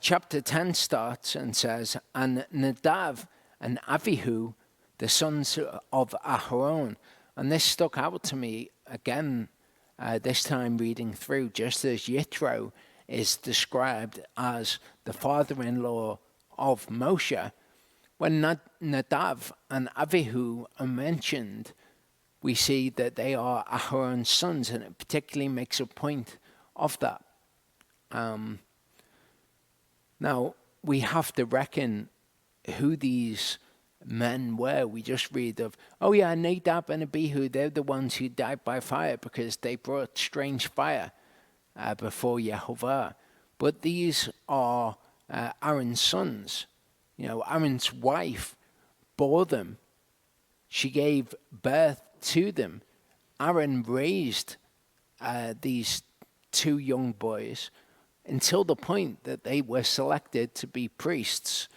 chapter 10 starts and says, "And Nadav and Avihu, the sons of Aharon." And this stuck out to me again, this time reading through, just as Yitro is described as the father-in-law of Moshe. When Nadav and Avihu are mentioned, we see that they are Aharon's sons, and it particularly makes a point of that. Now, we have to reckon who these men were. We just read of, oh yeah, Nadab and Abihu, they're the ones who died by fire because they brought strange fire before Yehovah. But these are Aaron's sons. You know, Aaron's wife bore them. She gave birth to them. Aaron raised these two young boys until the point that they were selected to be priests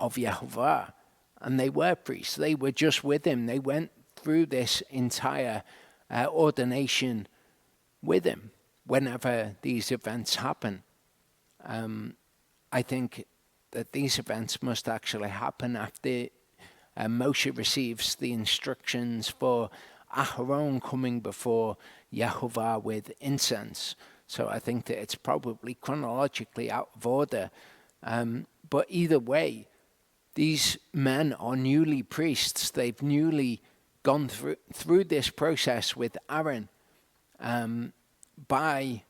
of Yehovah. And they were priests. They were just with him. They went through this entire ordination with him whenever these events happen. I think that these events must actually happen after Moshe receives the instructions for Aharon coming before Yehovah with incense. So I think that it's probably chronologically out of order. But either way, these men are newly priests. They've newly gone through this process with Aaron by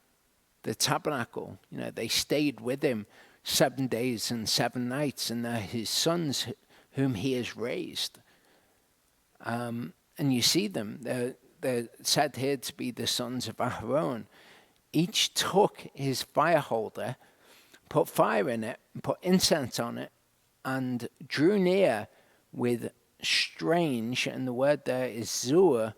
the tabernacle. You know, they stayed with him 7 days and 7 nights, and they're his sons whom he has raised. And you see them. They're said here to be the sons of Aharon. Each took his fire holder, put fire in it, put incense on it, and drew near with strange, and the word there is zur,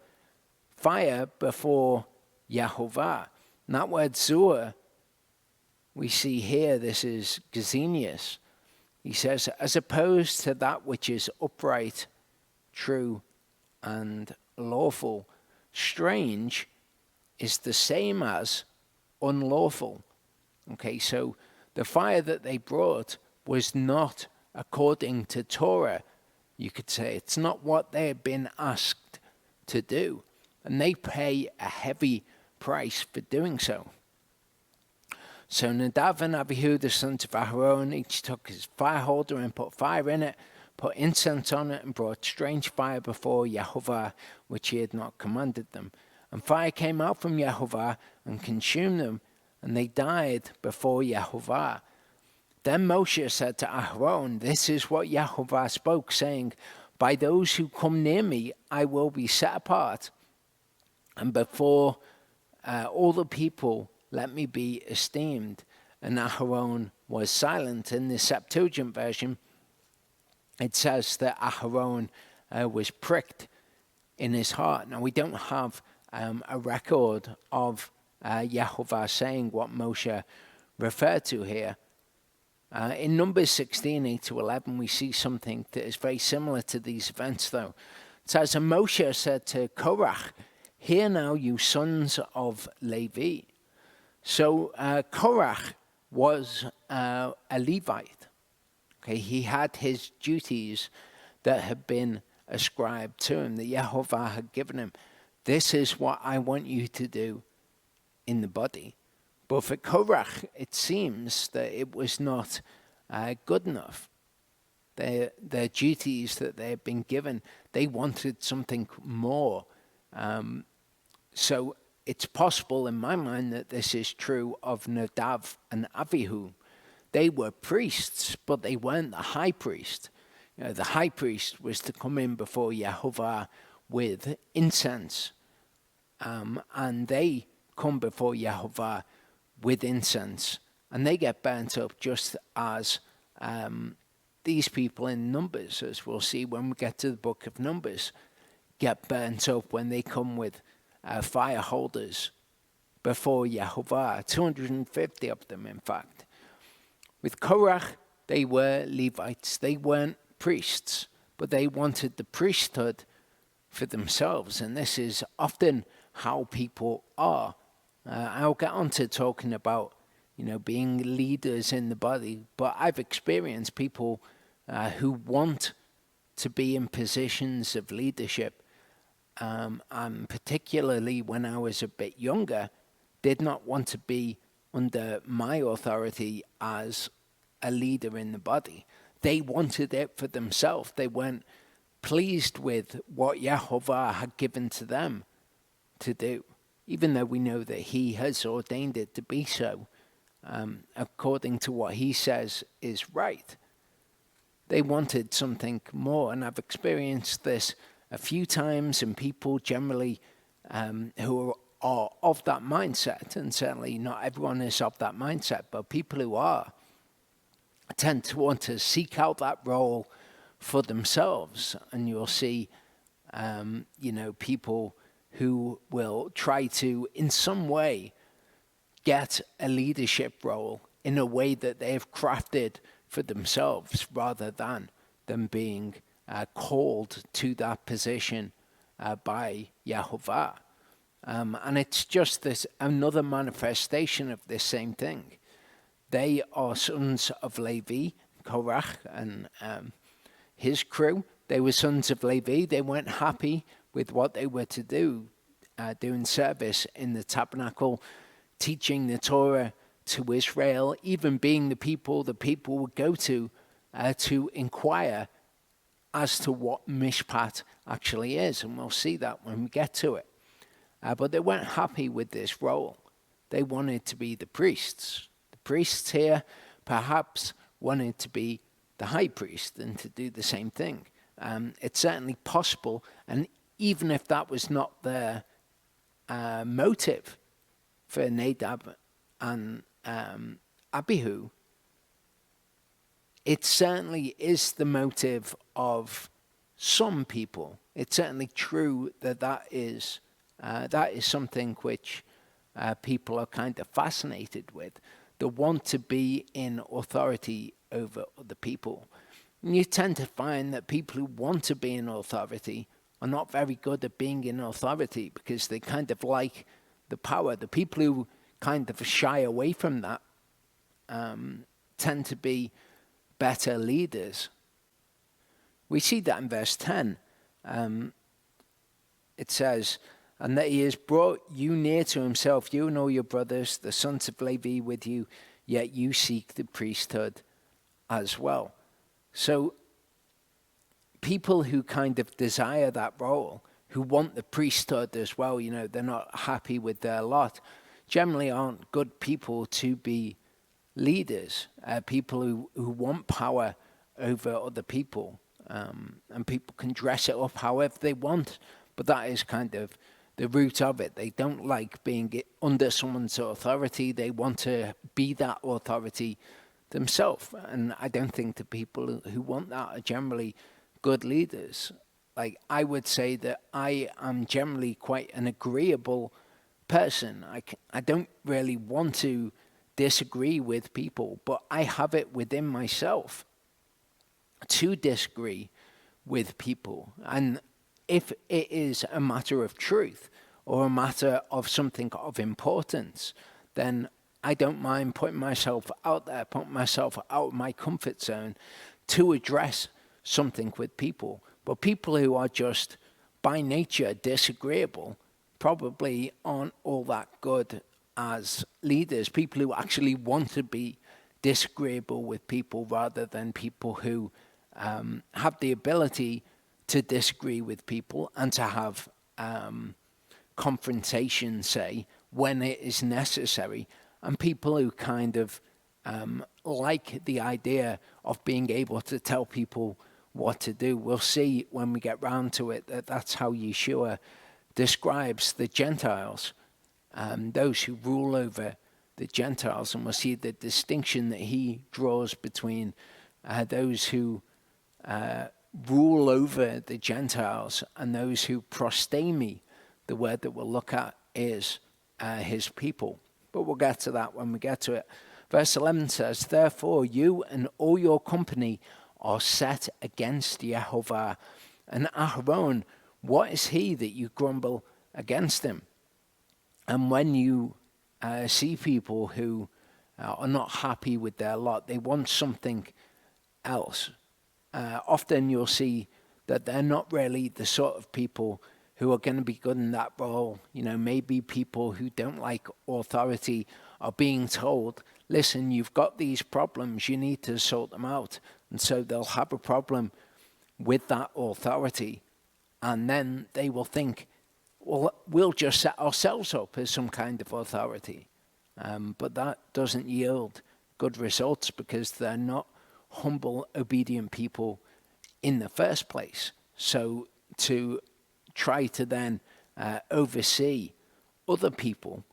fire before Yehovah. And that word zur, we see here, this is Gesenius. He says, as opposed to that which is upright, true, and lawful, strange is the same as unlawful. Okay, so the fire that they brought was not according to Torah, you could say. It's not what they had been asked to do. And they pay a heavy price for doing so. So Nadav and Abihu, the sons of Aharon, each took his fire holder and put fire in it, put incense on it, and brought strange fire before Yehovah, which he had not commanded them. And fire came out from Yehovah and consumed them, and they died before Yehovah. Then Moshe said to Aharon, this is what Yehovah spoke, saying, by those who come near me, I will be set apart. And before all the people, let me be esteemed. And Aharon was silent. In the Septuagint version, it says that Aharon was pricked in his heart. Now, we don't have a record of Yehovah saying what Moshe referred to here. In Numbers 16, 8-11, we see something that is very similar to these events, though. It says, and Moshe said to Korah, hear now, you sons of Levi. So Korah was a Levite. Okay, he had his duties that had been ascribed to him, that Yehovah had given him. This is what I want you to do in the body. But for Korah, it seems that it was not good enough. Their duties that they had been given, they wanted something more. So it's possible in my mind that this is true of Nadav and Avihu. They were priests, but they weren't the high priest. You know, the high priest was to come in before Yehovah with incense. And they come before Yehovah with incense, and they get burnt up just as these people in Numbers, as we'll see when we get to the book of Numbers, get burnt up when they come with fire holders before Yehovah, 250 of them, in fact. With Korah, they were Levites. They weren't priests, but they wanted the priesthood for themselves, and this is often how people are. I'll get on to talking about being leaders in the body. But I've experienced people who want to be in positions of leadership, and particularly when I was a bit younger, did not want to be under my authority as a leader in the body. They wanted it for themselves. They weren't pleased with what Yehovah had given to them to do, even though we know that he has ordained it to be so, according to what he says is right. They wanted something more, and I've experienced this a few times in people generally who are of that mindset, and certainly not everyone is of that mindset, but people who are tend to want to seek out that role for themselves. And you'll see, people who will try to, in some way, get a leadership role in a way that they've crafted for themselves, rather than them being called to that position by Yehovah. And it's just this another manifestation of this same thing. They are sons of Levi, Korah and his crew. They were sons of Levi. They weren't happy with what they were to do, doing service in the tabernacle, teaching the Torah to Israel, even being the people would go to inquire as to what mishpat actually is. And we'll see that when we get to it. But they weren't happy with this role. They wanted to be the priests. The priests here perhaps wanted to be the high priest and to do the same thing. It's certainly possible, and even if that was not their motive for Nadab and Abihu, it certainly is the motive of some people. It's certainly true that is something which people are kind of fascinated with. They want to be in authority over other people. And you tend to find that people who want to be in authority are not very good at being in authority because they kind of like the power. The people who kind of shy away from that tend to be better leaders. We see that in verse 10. It says, and that he has brought you near to himself, you and all your brothers, the sons of Levi with you, yet you seek the priesthood as well. So people who kind of desire that role, who want the priesthood as well, they're not happy with their lot, generally aren't good people to be leaders, people who want power over other people. And people can dress it up however they want, but that is kind of the root of it. They don't like being under someone's authority. They want to be that authority themselves. And I don't think the people who want that are generally good leaders. Like, I would say that I am generally quite an agreeable person. I don't really want to disagree with people, but I have it within myself to disagree with people. And if it is a matter of truth or a matter of something of importance, then I don't mind putting myself out there, putting myself out of my comfort zone to address something with people. But people who are just by nature disagreeable probably aren't all that good as leaders. People who actually want to be disagreeable with people rather than people who have the ability to disagree with people and to have confrontation, say, when it is necessary, and people who kind of like the idea of being able to tell people what to do. We'll see when we get round to it that that's how Yeshua describes the Gentiles, those who rule over the Gentiles, and we'll see the distinction that he draws between those who rule over the Gentiles and those who prostemi. The word that we'll look at is his people. But we'll get to that when we get to it. Verse 11 says, therefore you and all your company are set against Yehovah. And Aharon, what is he that you grumble against him? And when you see people who are not happy with their lot. They want something else. Often you'll see that they're not really the sort of people who are going to be good in that role. Maybe people who don't like authority are being told, listen, you've got these problems, you need to sort them out. And so they'll have a problem with that authority. And then they will think, well, we'll just set ourselves up as some kind of authority. But that doesn't yield good results because they're not humble, obedient people in the first place. So to try to then oversee other people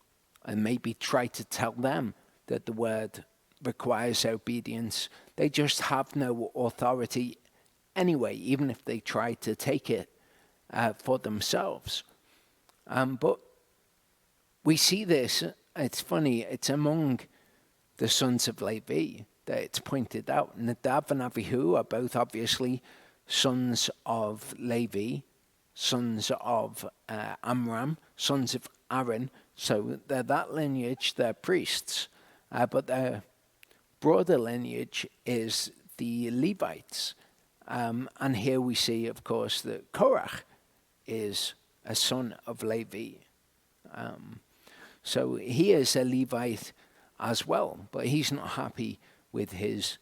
and maybe try to tell them that the word requires obedience, they just have no authority anyway, even if they try to take it for themselves. But we see this, it's funny, it's among the sons of Levi that it's pointed out. Nadav and Avihu are both obviously sons of Levi, sons of Amram, sons of Aaron. So they're that lineage, they're priests. But their broader lineage is the Levites. And here we see, of course, that Korah is a son of Levi. So he is a Levite as well, but he's not happy with his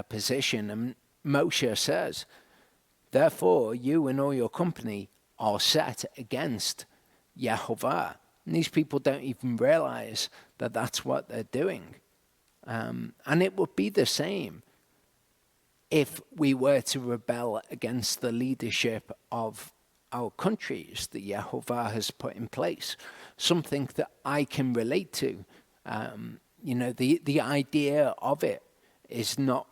position. And Moshe says, therefore, you and all your company are set against Yehovah. And these people don't even realize that that's what they're doing. And it would be the same if we were to rebel against the leadership of our countries that Yehovah has put in place. Something that I can relate to. The idea of it is not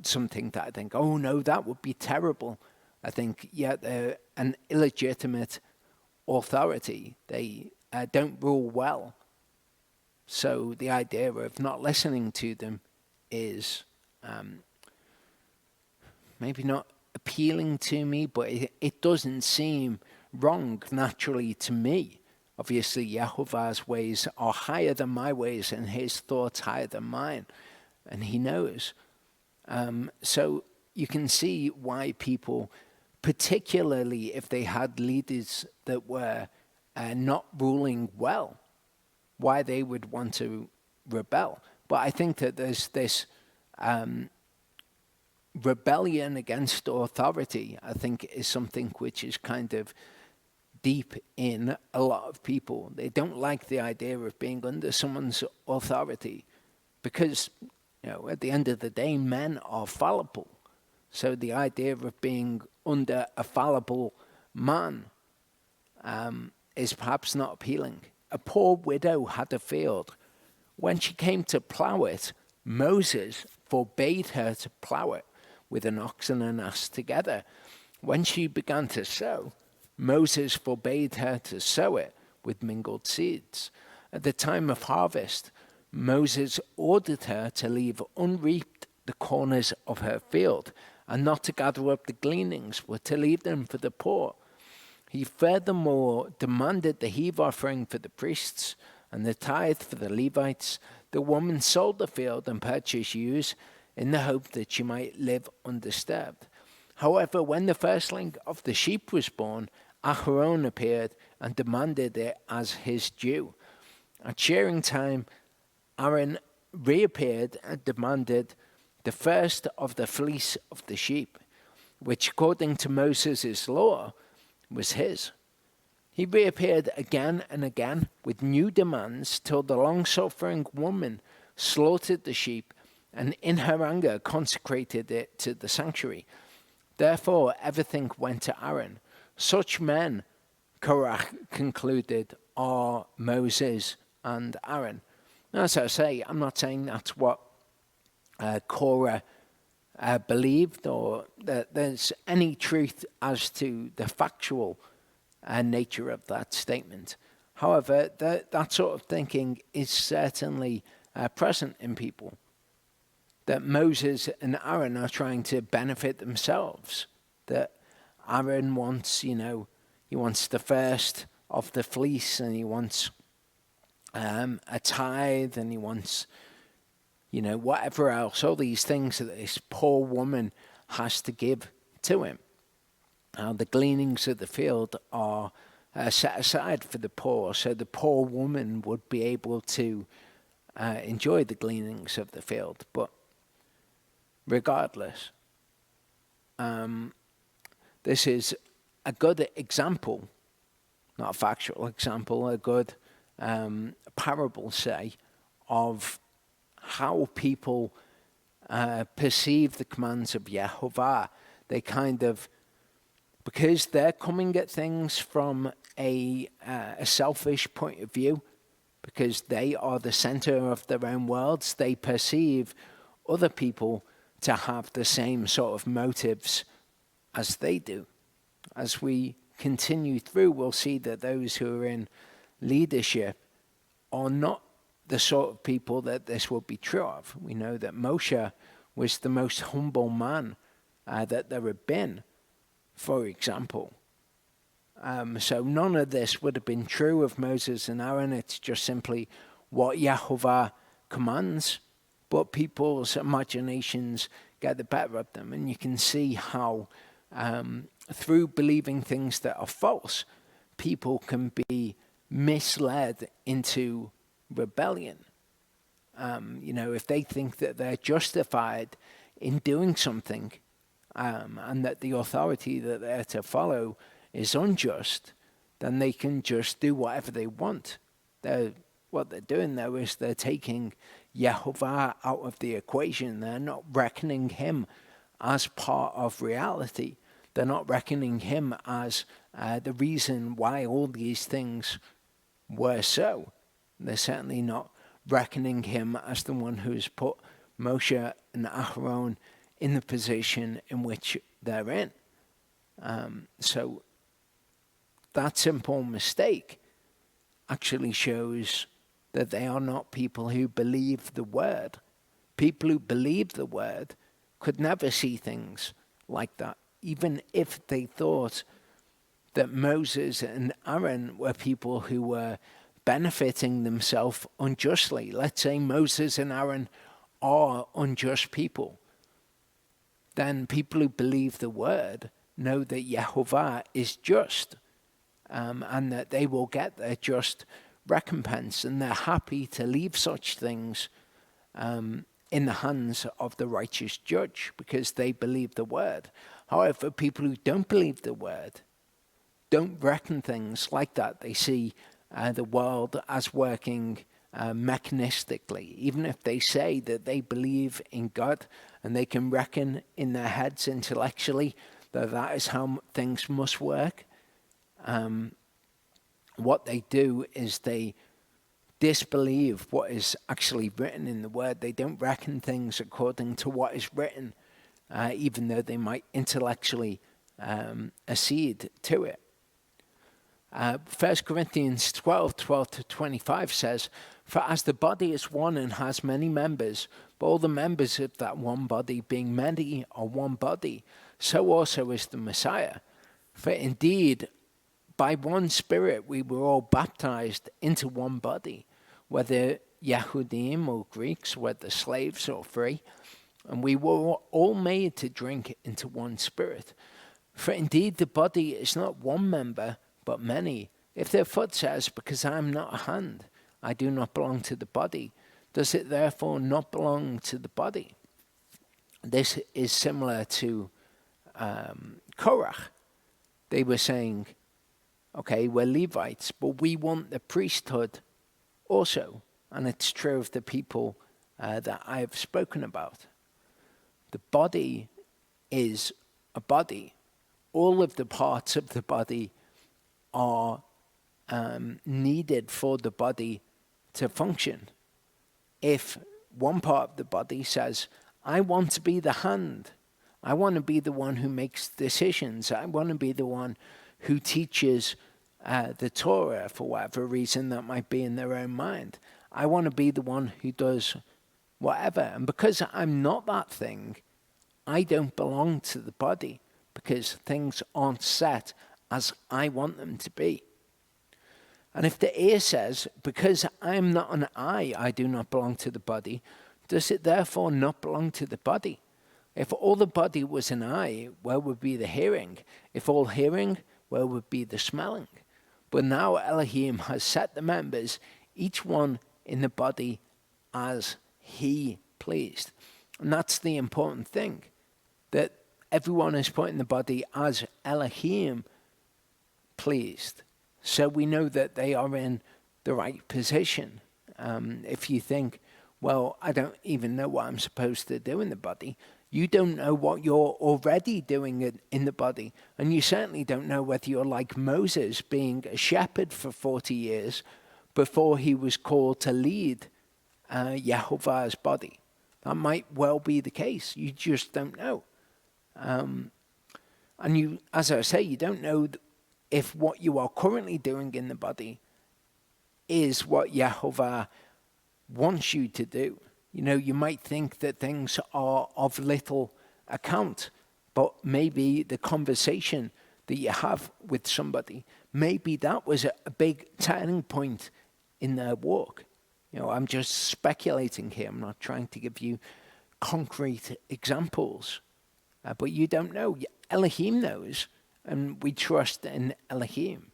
something that I think, oh no, that would be terrible. I think, yeah, they're an illegitimate authority. They don't rule well. So the idea of not listening to them is maybe not appealing to me, but it doesn't seem wrong naturally to me. Obviously, Yehovah's ways are higher than my ways and his thoughts higher than mine. And he knows. So you can see why people, particularly if they had leaders that were not ruling well, why they would want to rebel. But I think that there's this rebellion against authority, I think, is something which is kind of deep in a lot of people. They don't like the idea of being under someone's authority because, at the end of the day, men are fallible. So the idea of being under a fallible man is perhaps not appealing. A poor widow had a field. When she came to plough it, Moses forbade her to plough it with an ox and an ass together. When she began to sow, Moses forbade her to sow it with mingled seeds. At the time of harvest, Moses ordered her to leave unreaped the corners of her field, and not to gather up the gleanings, but to leave them for the poor. He furthermore demanded the heave offering for the priests and the tithe for the Levites. The woman sold the field and purchased ewes in the hope that she might live undisturbed. However, when the firstling of the sheep was born, Aharon appeared and demanded it as his due. At shearing time, Aaron reappeared and demanded the first of the fleece of the sheep, which according to Moses' law was his. He reappeared again and again with new demands till the long-suffering woman slaughtered the sheep and in her anger consecrated it to the sanctuary. Therefore everything went to Aaron. Such men, Korah concluded, are Moses and Aaron. Now, as I say, I'm not saying that's what Korah believed or that there's any truth as to the factual nature of that statement. However, that sort of thinking is certainly present in people. That Moses and Aaron are trying to benefit themselves. That Aaron wants, he wants the first of the fleece and he wants a tithe and he wants whatever else, all these things that this poor woman has to give to him. The gleanings of the field are set aside for the poor, so the poor woman would be able to enjoy the gleanings of the field. But regardless, this is a good example, not a factual example, a good parable, say, of how people perceive the commands of Yehovah. They because they're coming at things from a selfish point of view, because they are the center of their own worlds, they perceive other people to have the same sort of motives as they do. As we continue through, we'll see that those who are in leadership are not the sort of people that this will be true of. We know that Moshe was the most humble man that there had been, for example. So none of this would have been true of Moses and Aaron. It's just simply what Yehovah commands, but people's imaginations get the better of them. And you can see how through believing things that are false, people can be misled into rebellion. If they think that they're justified in doing something, and that the authority that they're to follow is unjust, then they can just do whatever they want. What they're doing, though, is they're taking Yehovah out of the equation. They're not reckoning him as part of reality. They're not reckoning him as the reason why all these things were so. They're certainly not reckoning him as the one who's put Moshe and Aaron in the position in which they're in. So that simple mistake actually shows that they are not people who believe the word. People who believe the word could never see things like that, even if they thought that Moses and Aaron were people who were benefiting themselves unjustly. Let's say Moses and Aaron are unjust people. Then people who believe the word know that Yehovah is just, and that they will get their just recompense, and they're happy to leave such things in the hands of the righteous judge because they believe the word. However, people who don't believe the word don't reckon things like that. They see the world as working mechanistically. Even if they say that they believe in God and they can reckon in their heads intellectually that that is how things must work, what they do is they disbelieve what is actually written in the word. They don't reckon things according to what is written, even though they might intellectually accede to it. 1 Corinthians 12:12-25 says, "For as the body is one and has many members, but all the members of that one body, being many, are one body, so also is the Messiah. For indeed, by one Spirit we were all baptized into one body, whether Yehudim or Greeks, whether slaves or free, and we were all made to drink into one Spirit. For indeed the body is not one member, but many. If the foot says, because I am not a hand, I do not belong to the body, does it therefore not belong to the body?" This is similar to Korah. They were saying, okay, we're Levites, but we want the priesthood also. And it's true of the people that I have spoken about. The body is a body. All of the parts of the body are needed for the body to function. If one part of the body says, I want to be the hand, I want to be the one who makes decisions, I want to be the one who teaches the Torah for whatever reason that might be in their own mind, I want to be the one who does whatever. And because I'm not that thing, I don't belong to the body because things aren't set as I want them to be. And if the ear says, because I am not an eye, I do not belong to the body, Does it therefore not belong to the body? If all the body was an eye, where would be the hearing? If all hearing, where would be the smelling? But now Elohim has set the members, each one in the body, as he pleased. And that's the important thing, that everyone is put in the body as Elohim pleased. So we know that they are in the right position. If you think, well, I don't even know what I'm supposed to do in the body, you don't know what you're already doing in the body. And you certainly don't know whether you're like Moses, being a shepherd for 40 years before he was called to lead Yehovah's body. That might well be the case. You just don't know. And you, as I say, you don't know if what you are currently doing in the body is what Yehovah wants you to do. You know, you might think that things are of little account, but maybe the conversation that you have with somebody, maybe that was a big turning point in their walk. You know, I'm just speculating here. I'm not trying to give you concrete examples. But you don't know. Elohim knows, and we trust in Elohim.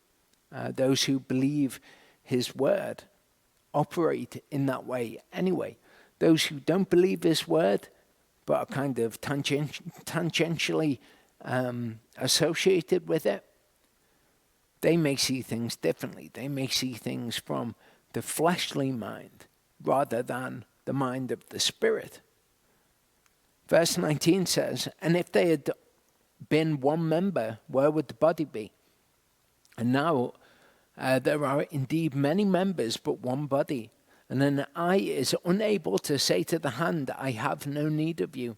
Those who believe his word operate in that way anyway. Those who don't believe his word, but are kind of tangentially associated with it, they may see things differently. They may see things from the fleshly mind rather than the mind of the spirit. Verse 19 says, and if they had been one member, where would the body be? And now there are indeed many members, but one body. And an eye is unable to say to the hand, I have no need of you.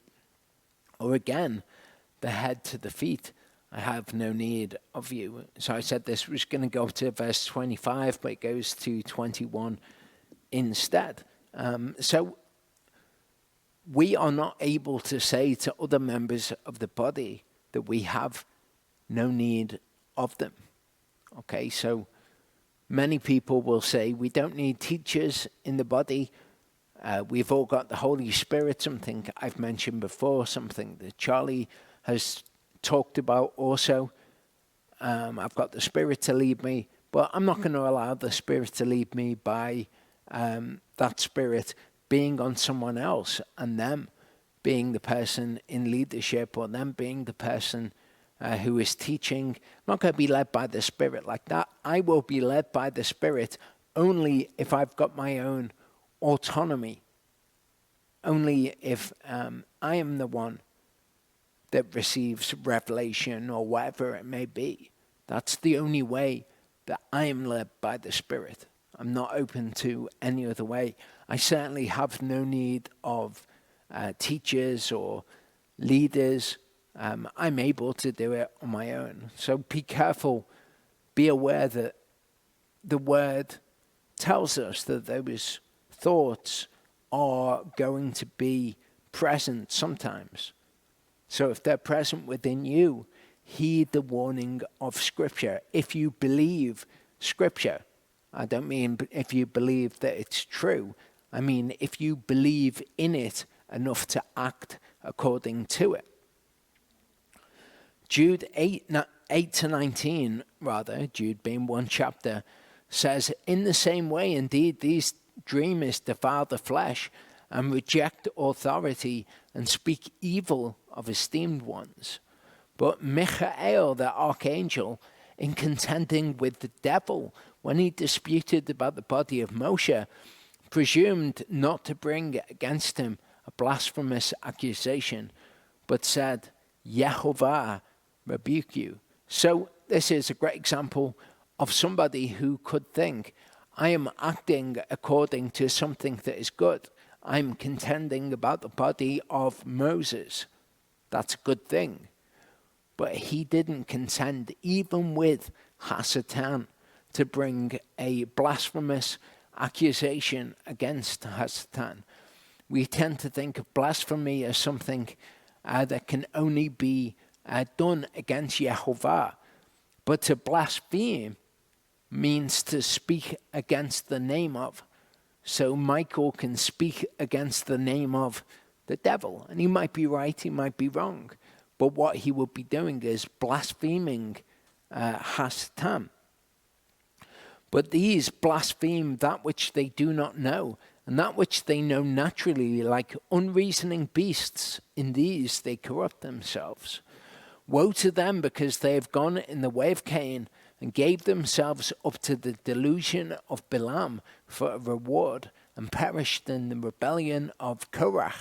Or again, the head to the feet, I have no need of you. So I said this was going to go to verse 25, but it goes to 21 instead. So we are not able to say to other members of the body that we have no need of them. Okay, so many people will say we don't need teachers in the body. We've all got the Holy Spirit, something I've mentioned before, something that Charlie has talked about also. I've got the Spirit to lead me, but I'm not going to allow the Spirit to lead me by that Spirit being on someone else and them being the person in leadership or them being the person who is teaching. I'm not going to be led by the Spirit like that. I will be led by the Spirit only if I've got my own autonomy. Only if I am the one that receives revelation or whatever it may be. That's the only way that I am led by the Spirit. I'm not open to any other way. I certainly have no need of teachers or leaders. I'm able to do it on my own. So be careful. Be aware that the word tells us that those thoughts are going to be present sometimes. So if they're present within you, heed the warning of Scripture. If you believe Scripture, I don't mean if you believe that it's true. I mean if you believe in it enough to act according to it. Jude 8 to 19, Jude being one chapter, says, in the same way, indeed, these dreamers defile the flesh and reject authority and speak evil of esteemed ones. But Michael, the archangel, in contending with the devil when he disputed about the body of Moshe, presumed not to bring against him a blasphemous accusation, but said, Yehovah rebuke you. So this is a great example of somebody who could think, I am acting according to something that is good. I'm contending about the body of Moses. That's a good thing. But he didn't contend even with Hasatan to bring a blasphemous accusation against Hasatan. We tend to think of blasphemy as something that can only be done against Yehovah. But to blaspheme means to speak against the name of. So Michael can speak against the name of the devil. And he might be right, he might be wrong. But what he would be doing is blaspheming Hasatan. But these blaspheme that which they do not know, and that which they know naturally, like unreasoning beasts. In these they corrupt themselves. Woe to them, because they have gone in the way of Cain, and gave themselves up to the delusion of Balaam for a reward, and perished in the rebellion of Korah.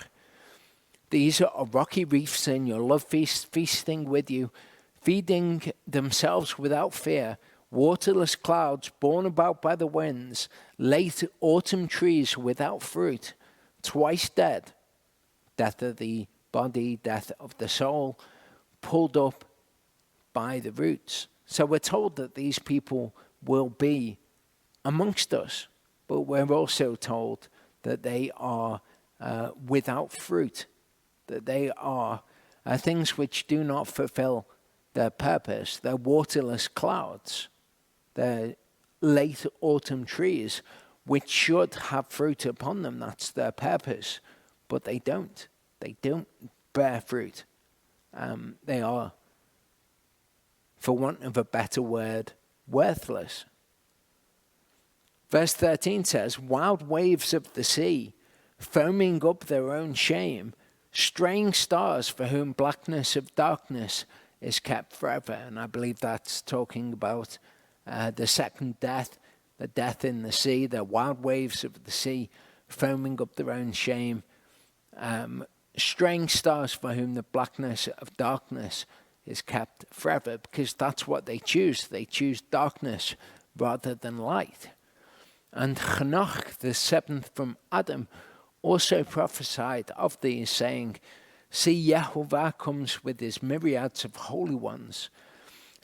These are rocky reefs in your love feast, feasting with you, feeding themselves without fear, waterless clouds borne about by the winds, late autumn trees without fruit, twice dead, death of the body, death of the soul, pulled up by the roots. So we're told that these people will be amongst us, but we're also told that they are without fruit, that they are things which do not fulfill their purpose. They're waterless clouds. They're late autumn trees which should have fruit upon them. That's their purpose, but they don't. They don't bear fruit. They are, for want of a better word, worthless. Verse 13 says, wild waves of the sea, foaming up their own shame, straying stars for whom blackness of darkness is kept forever. And I believe that's talking about the second death, the death in the sea, the wild waves of the sea, foaming up their own shame, straying stars for whom the blackness of darkness is kept forever, because that's what they choose. They choose darkness rather than light. And Enoch, the seventh from Adam, also prophesied of these, saying, see, Yehovah comes with his myriads of holy ones,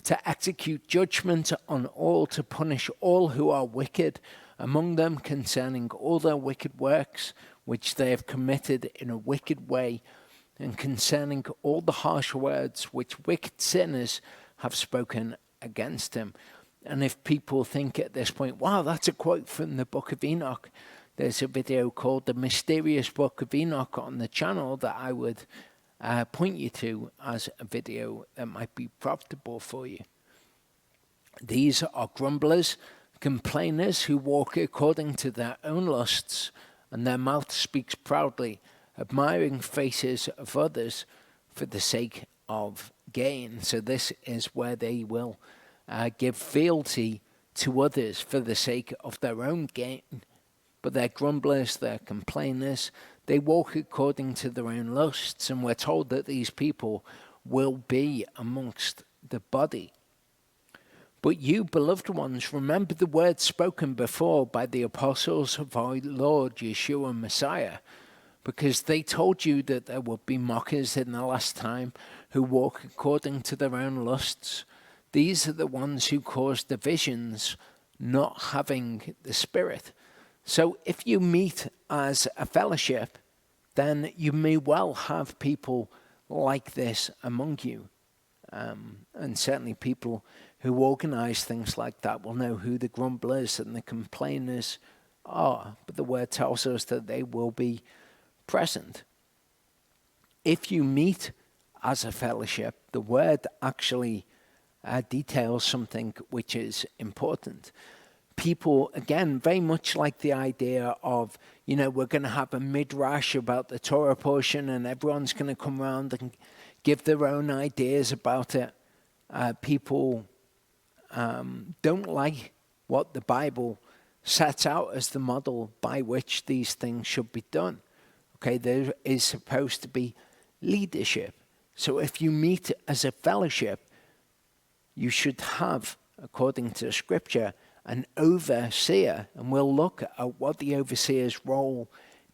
to execute judgment on all, to punish all who are wicked among them concerning all their wicked works which they have committed in a wicked way, and concerning all the harsh words which wicked sinners have spoken against him. And if people think at this point, wow, that's a quote from the book of Enoch, there's a video called The Mysterious Book of Enoch on the channel that I would point you to as a video that might be profitable for you. These are grumblers, complainers, who walk according to their own lusts, and their mouth speaks proudly, admiring faces of others for the sake of gain. So this is where they will give fealty to others for the sake of their own gain. But they're grumblers, they're complainers, they walk according to their own lusts, and we're told that these people will be amongst the body. But you, beloved ones, remember the words spoken before by the apostles of our Lord Yeshua Messiah, because they told you that there would be mockers in the last time who walk according to their own lusts. These are the ones who cause divisions, not having the Spirit. So if you meet as a fellowship, then you may well have people like this among you. And certainly people who organize things like that will know who the grumblers and the complainers are. But the word tells us that they will be present. If you meet as a fellowship, the word actually details something which is important. People, again, very much like the idea of, we're going to have a midrash about the Torah portion and everyone's going to come around and give their own ideas about it. People don't like what the Bible sets out as the model by which these things should be done. Okay, there is supposed to be leadership. So if you meet as a fellowship, you should have, according to Scripture, an overseer, and we'll look at what the overseer's role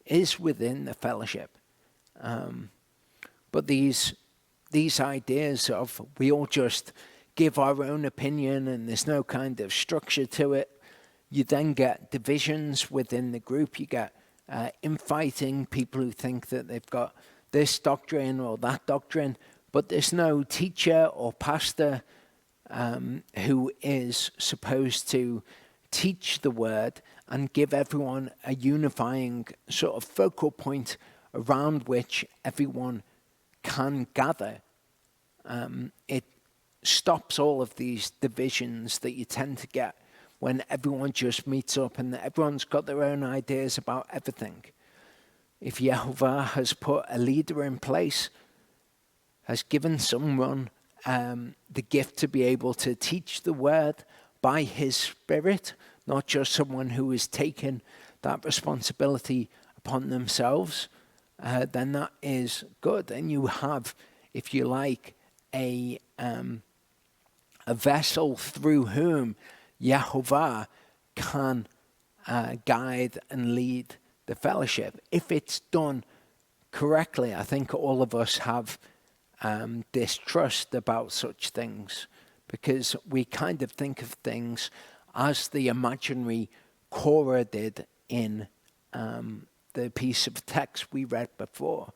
is within the fellowship. But these ideas of we all just give our own opinion and there's no kind of structure to it, you then get divisions within the group. You get infighting, people who think that they've got this doctrine or that doctrine, but there's no teacher or pastor who is supposed to teach the word and give everyone a unifying sort of focal point around which everyone can gather. It stops all of these divisions that you tend to get when everyone just meets up and everyone's got their own ideas about everything. If Yehovah has put a leader in place, has given someone the gift to be able to teach the word by his Spirit, not just someone who has taken that responsibility upon themselves, then that is good. And you have, if you like, a vessel through whom Yehovah can guide and lead the fellowship. If it's done correctly, I think all of us have distrust about such things, because we kind of think of things as the imaginary Korah did in the piece of text we read before.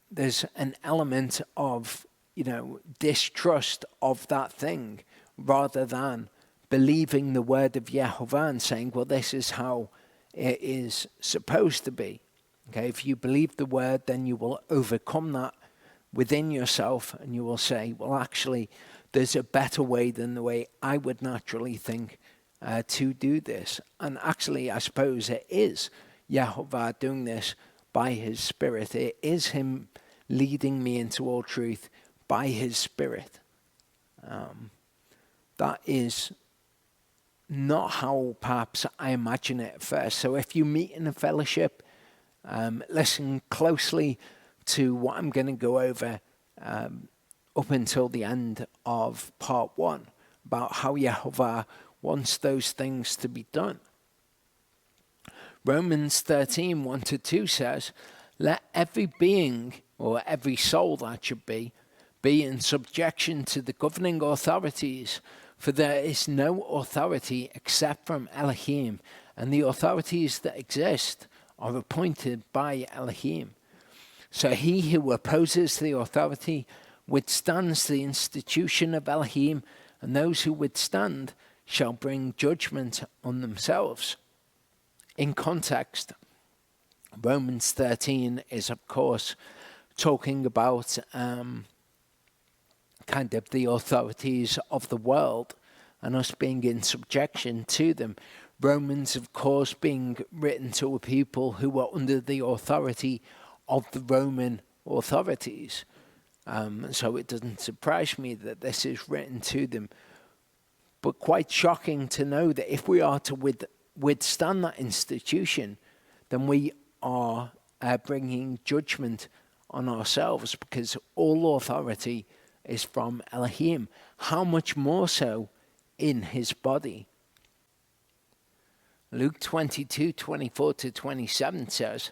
There's an element of, distrust of that thing, rather than believing the word of Yehovah and saying, well, this is how it is supposed to be. Okay, if you believe the word, then you will overcome that within yourself, and you will say, well, actually, there's a better way than the way I would naturally think to do this. And actually, I suppose it is Yehovah doing this by his Spirit. It is him leading me into all truth by his Spirit. That is not how perhaps I imagine it at first. So if you meet in a fellowship, listen closely to what I'm going to go over up until the end of part 1, about how Yehovah wants those things to be done. Romans 13, 1-2 says, let every being, or every soul that should be in subjection to the governing authorities, for there is no authority except from Elohim, and the authorities that exist are appointed by Elohim. So he who opposes the authority withstands the institution of Elohim, and those who withstand shall bring judgment on themselves. In context, Romans 13 is, of course, talking about kind of the authorities of the world and us being in subjection to them. Romans, of course, being written to a people who were under the authority of the Roman authorities. So it doesn't surprise me that this is written to them. But quite shocking to know that if we are to withstand that institution, then we are bringing judgment on ourselves, because all authority is from Elohim. How much more so in his body? Luke 22, 24-27 says,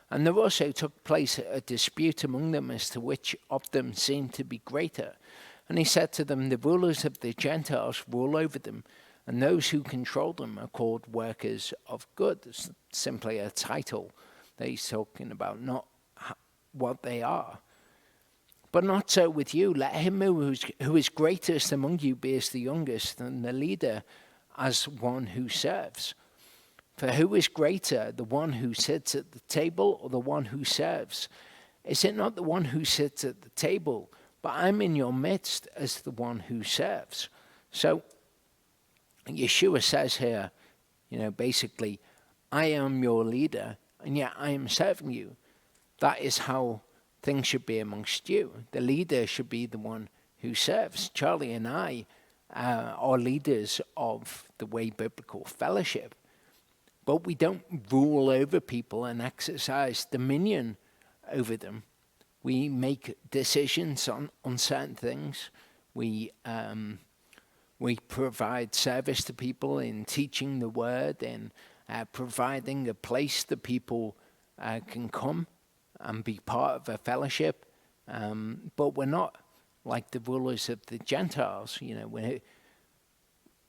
and there also took place a dispute among them as to which of them seemed to be greater. And he said to them, the rulers of the Gentiles rule over them, and those who control them are called workers of good. It's simply a title that he's talking about, not what they are. But not so with you. Let him who is greatest among you be as the youngest, and the leader as one who serves. For who is greater, the one who sits at the table or the one who serves? Is it not the one who sits at the table? But I'm in your midst as the one who serves. So Yeshua says here, basically, I am your leader, and yet I am serving you. That is how things should be amongst you. The leader should be the one who serves. Charlie and I are leaders of the Way Biblical Fellowship, but we don't rule over people and exercise dominion over them. We make decisions on certain things. We provide service to people in teaching the word and providing a place that people can come and be part of a fellowship. But we're not like the rulers of the Gentiles.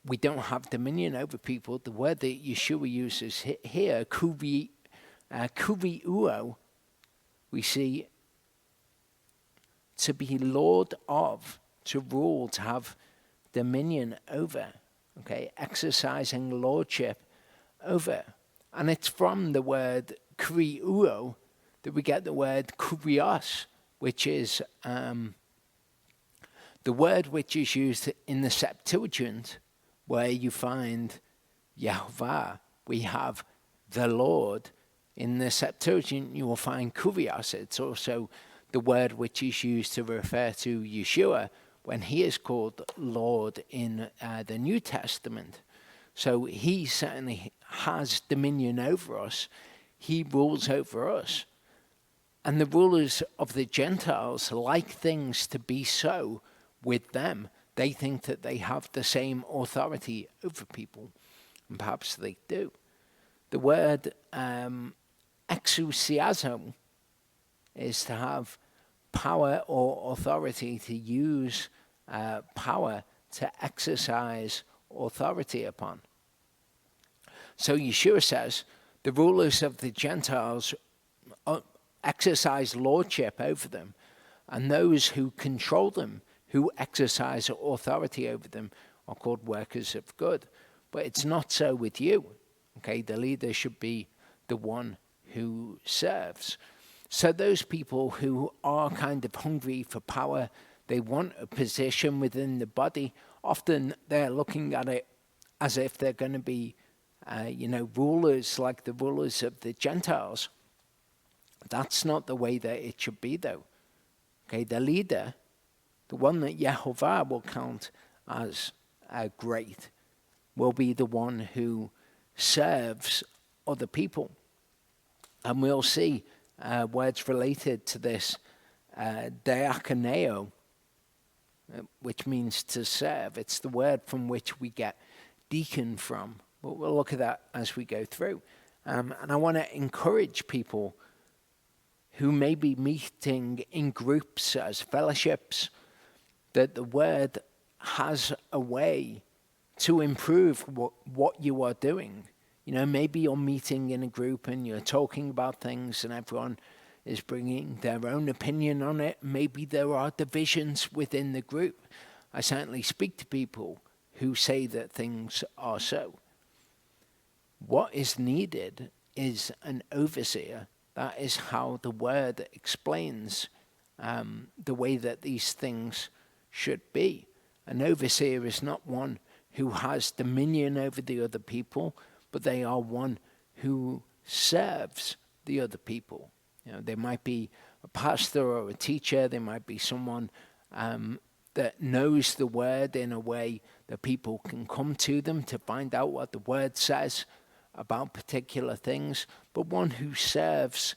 We don't have dominion over people. The word that Yeshua uses here, kuriuo, we see to be lord of, to rule, to have dominion over. okay, exercising lordship over. And it's from the word kuriuo that we get the word kurios, which is the word which is used in the Septuagint, where you find Yehovah. We have the Lord. In the Septuagint, you will find kurios. It's also the word which is used to refer to Yeshua when he is called Lord in the New Testament. So he certainly has dominion over us. He rules over us. And the rulers of the Gentiles like things to be so with them. They think that they have the same authority over people, and perhaps they do. The word exousiazo is to have power or authority, to use power to exercise authority upon. So Yeshua says the rulers of the Gentiles exercise lordship over them, and those who control them, who exercise authority over them, are called workers of good. But it's not so with you. Okay, the leader should be the one who serves. So those people who are kind of hungry for power, they want a position within the body, often they're looking at it as if they're going to be, rulers like the rulers of the Gentiles. That's not the way that it should be, though. Okay, the leader, the one that Yehovah will count as great, will be the one who serves other people. And we'll see words related to this, diakoneo, which means to serve. It's the word from which we get deacon from. But we'll look at that as we go through. And I want to encourage people who may be meeting in groups as fellowships, that the word has a way to improve what you are doing. You know, maybe you're meeting in a group and you're talking about things and everyone is bringing their own opinion on it. Maybe there are divisions within the group. I certainly speak to people who say that things are so. What is needed is an overseer. That is how the word explains the way that these things should be. An overseer is not one who has dominion over the other people, but they are one who serves the other people. You know, they might be a pastor or a teacher. They might be someone that knows the word in a way that people can come to them to find out what the word says about particular things, but one who serves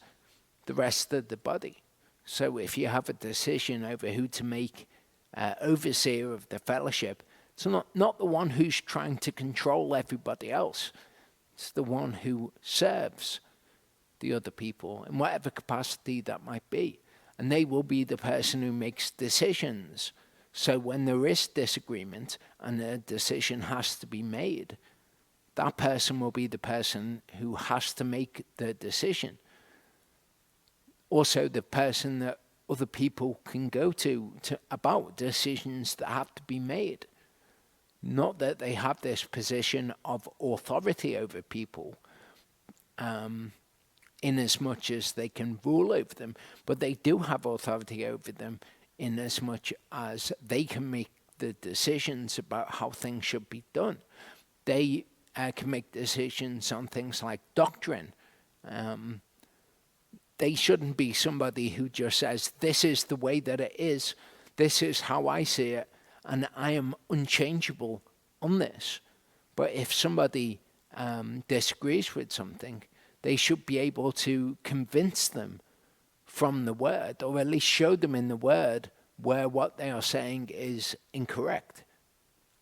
the rest of the body. So if you have a decision over who to make overseer of the fellowship, it's not the one who's trying to control everybody else. It's the one who serves the other people in whatever capacity that might be. And they will be the person who makes decisions. So when there is disagreement and a decision has to be made, that person will be the person who has to make the decision. Also the person that other people can go to about decisions that have to be made. Not that they have this position of authority over people, in as much as they can rule over them, but they do have authority over them in as much as they can make the decisions about how things should be done. They can make decisions on things like doctrine. They shouldn't be somebody who just says, this is the way that it is, this is how I see it, and I am unchangeable on this. But if somebody disagrees with something, they should be able to convince them from the word, or at least show them in the word where what they are saying is incorrect.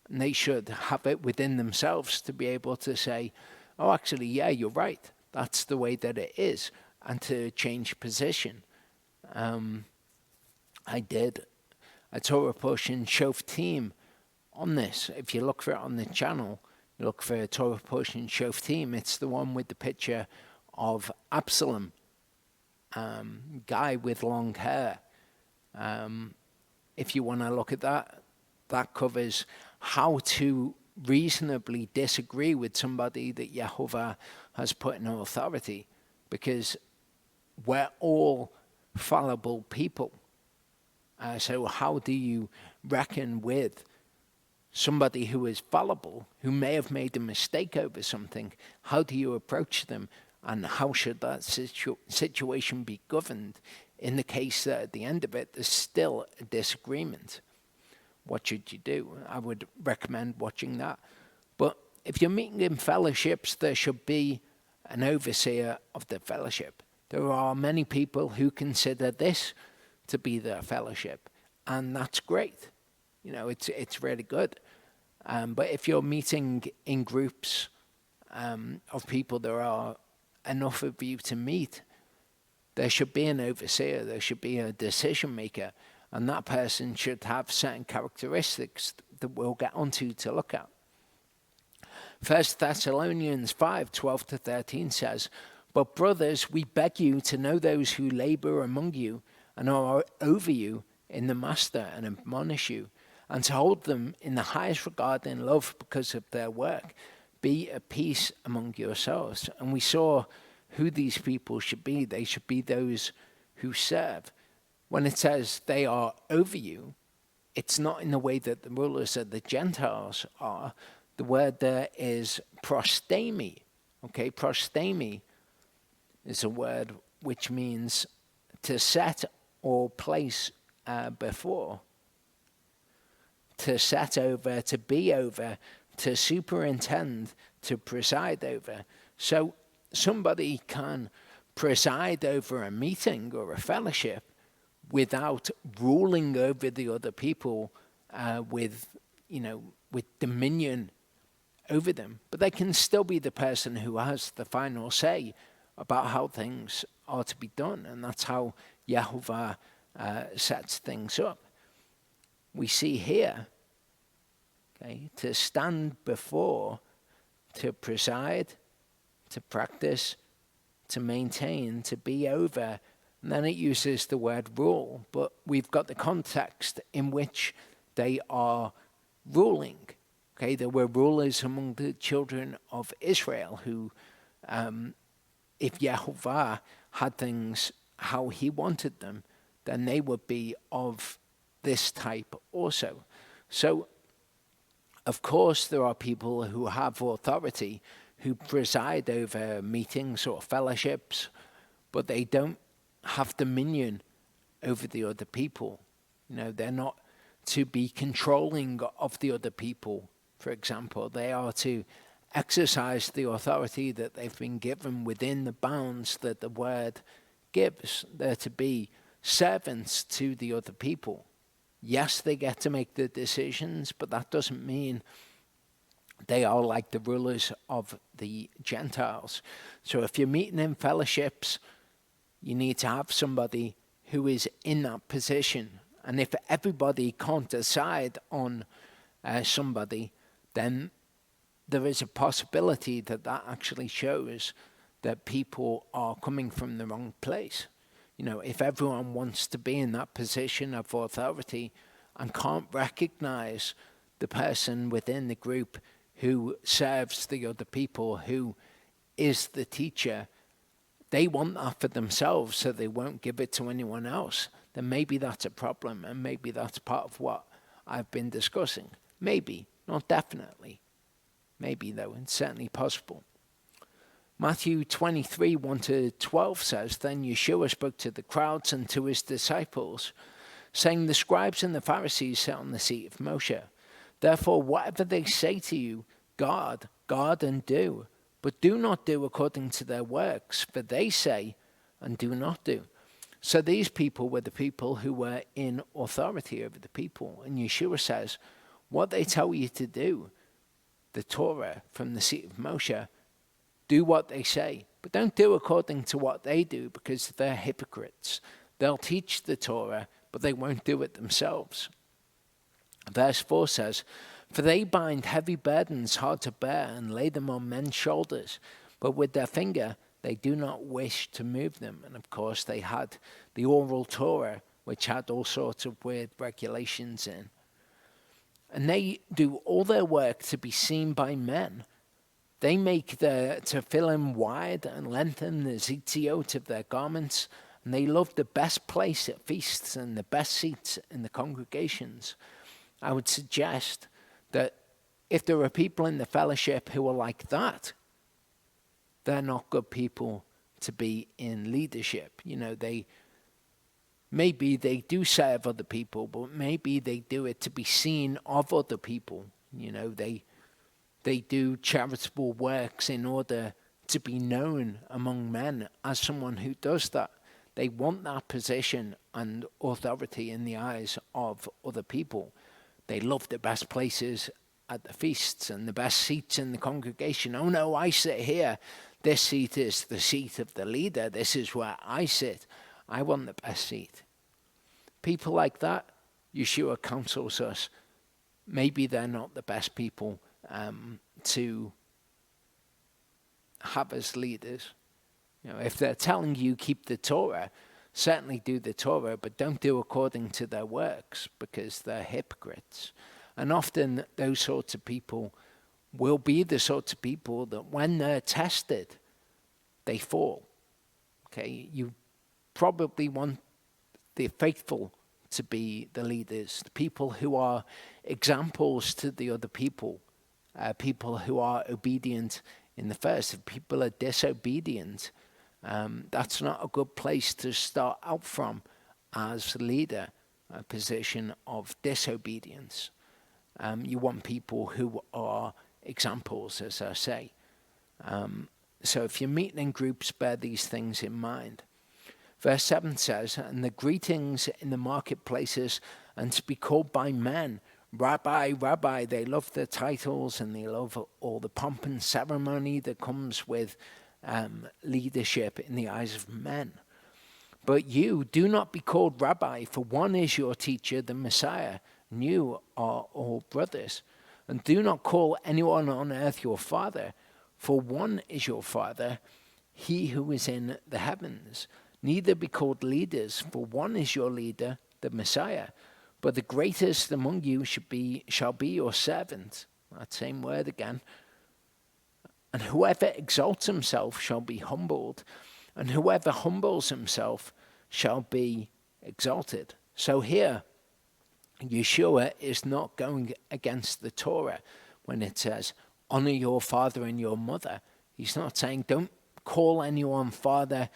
And they should have it within themselves to be able to say, oh, actually, yeah, you're right. That's the way that it is. And to change position. I did a Torah push in Shoftim on this. If you look for it on the channel, you look for a Torah push in Shoftim. It's the one with the picture of Absalom, guy with long hair. If you want to look at that, that covers how to reasonably disagree with somebody that Yehovah has put in authority, because we're all fallible people. So how do you reckon with somebody who is fallible, who may have made a mistake over something? How do you approach them, and how should that situation be governed in the case that at the end of it there's still a disagreement? What should you do? I would recommend watching that. But if you're meeting in fellowships, there should be an overseer of the fellowship. There are many people who consider this to be their fellowship, and that's great. It's really good. But if you're meeting in groups of people, there are enough of you to meet, there should be an overseer, there should be a decision maker, and that person should have certain characteristics that we'll get onto to look at. 1 Thessalonians 5:12-13 says, "But brothers, we beg you to know those who labor among you and are over you in the master and admonish you, and to hold them in the highest regard and love because of their work. Be at peace among yourselves." And we saw who these people should be. They should be those who serve. When it says they are over you, it's not in the way that the rulers of the Gentiles are. The word there is prostemi. Okay, prostemi is a word which means to set or place before. To set over, to be over, to superintend, to preside over. So somebody can preside over a meeting or a fellowship without ruling over the other people with dominion over them. But they can still be the person who has the final say about how things are to be done. And that's how Yehovah sets things up. We see here, to stand before, to preside, to practice, to maintain, to be over. And then it uses the word rule, but we've got the context in which they are ruling. There were rulers among the children of Israel who, if Yehovah had things how he wanted them, then they would be of this type also. So, of course, there are people who have authority, who preside over meetings or fellowships, but they don't have dominion over the other people. They're not to be controlling of the other people, for example. They are to exercise the authority that they've been given within the bounds that the word gives. They're to be servants to the other people. Yes, they get to make the decisions, but that doesn't mean they are like the rulers of the Gentiles. So if you're meeting in fellowships, you need to have somebody who is in that position. And if everybody can't decide on somebody, then there is a possibility that actually shows that people are coming from the wrong place. If everyone wants to be in that position of authority and can't recognize the person within the group who serves the other people, who is the teacher, they want that for themselves, so they won't give it to anyone else, then maybe that's a problem, and maybe that's part of what I've been discussing. Maybe, not definitely. Maybe, though, it's certainly possible. Matthew 23, 1-12 says, "Then Yeshua spoke to the crowds and to his disciples, saying, the scribes and the Pharisees sit on the seat of Moshe. Therefore, whatever they say to you, guard and do. But do not do according to their works, for they say and do not do." So these people were the people who were in authority over the people. And Yeshua says, what they tell you to do, the Torah from the seat of Moshe, do what they say. But don't do according to what they do, because they're hypocrites. They'll teach the Torah, but they won't do it themselves. Verse 4 says, "For they bind heavy burdens hard to bear and lay them on men's shoulders, but with their finger they do not wish to move them." And of course they had the oral Torah, which had all sorts of weird regulations in. and they do all their work to be seen by men. They make the tefillin wide and lengthen the zitziot of their garments, and they love the best place at feasts and the best seats in the congregations. I would suggest that if there are people in the fellowship who are like that, they're not good people to be in leadership. Maybe they do serve other people, but maybe they do it to be seen of other people. They do charitable works in order to be known among men as someone who does that. They want that position and authority in the eyes of other people. They love the best places at the feasts and the best seats in the congregation. Oh no, I sit here. This seat is the seat of the leader. This is where I sit. I want the best seat. People like that, Yeshua counsels us, maybe they're not the best people to have as leaders. If they're telling you keep the Torah, certainly do the Torah, but don't do according to their works, because they're hypocrites. And often those sorts of people will be the sorts of people that when they're tested, they fall. Okay, you probably want the faithful to be the leaders, the people who are examples to the other people, people who are obedient in the first. If people are disobedient, that's not a good place to start out from as leader, a position of disobedience. You want people who are examples, as I say. So if you're meeting in groups, bear these things in mind. Verse 7 says, and the greetings in the marketplaces, and to be called by men, Rabbi, Rabbi. They love the titles and they love all the pomp and ceremony that comes with leadership in the eyes of men. But you do not be called Rabbi, for one is your teacher, the Messiah, and you are all brothers. And do not call anyone on earth your father, for one is your Father, he who is in the heavens. Neither be called leaders, for one is your leader, the Messiah. But the greatest among you shall be your servant. That same word again. And whoever exalts himself shall be humbled, and whoever humbles himself shall be exalted. So here, Yeshua is not going against the Torah when it says, honor your father and your mother. He's not saying don't call anyone father,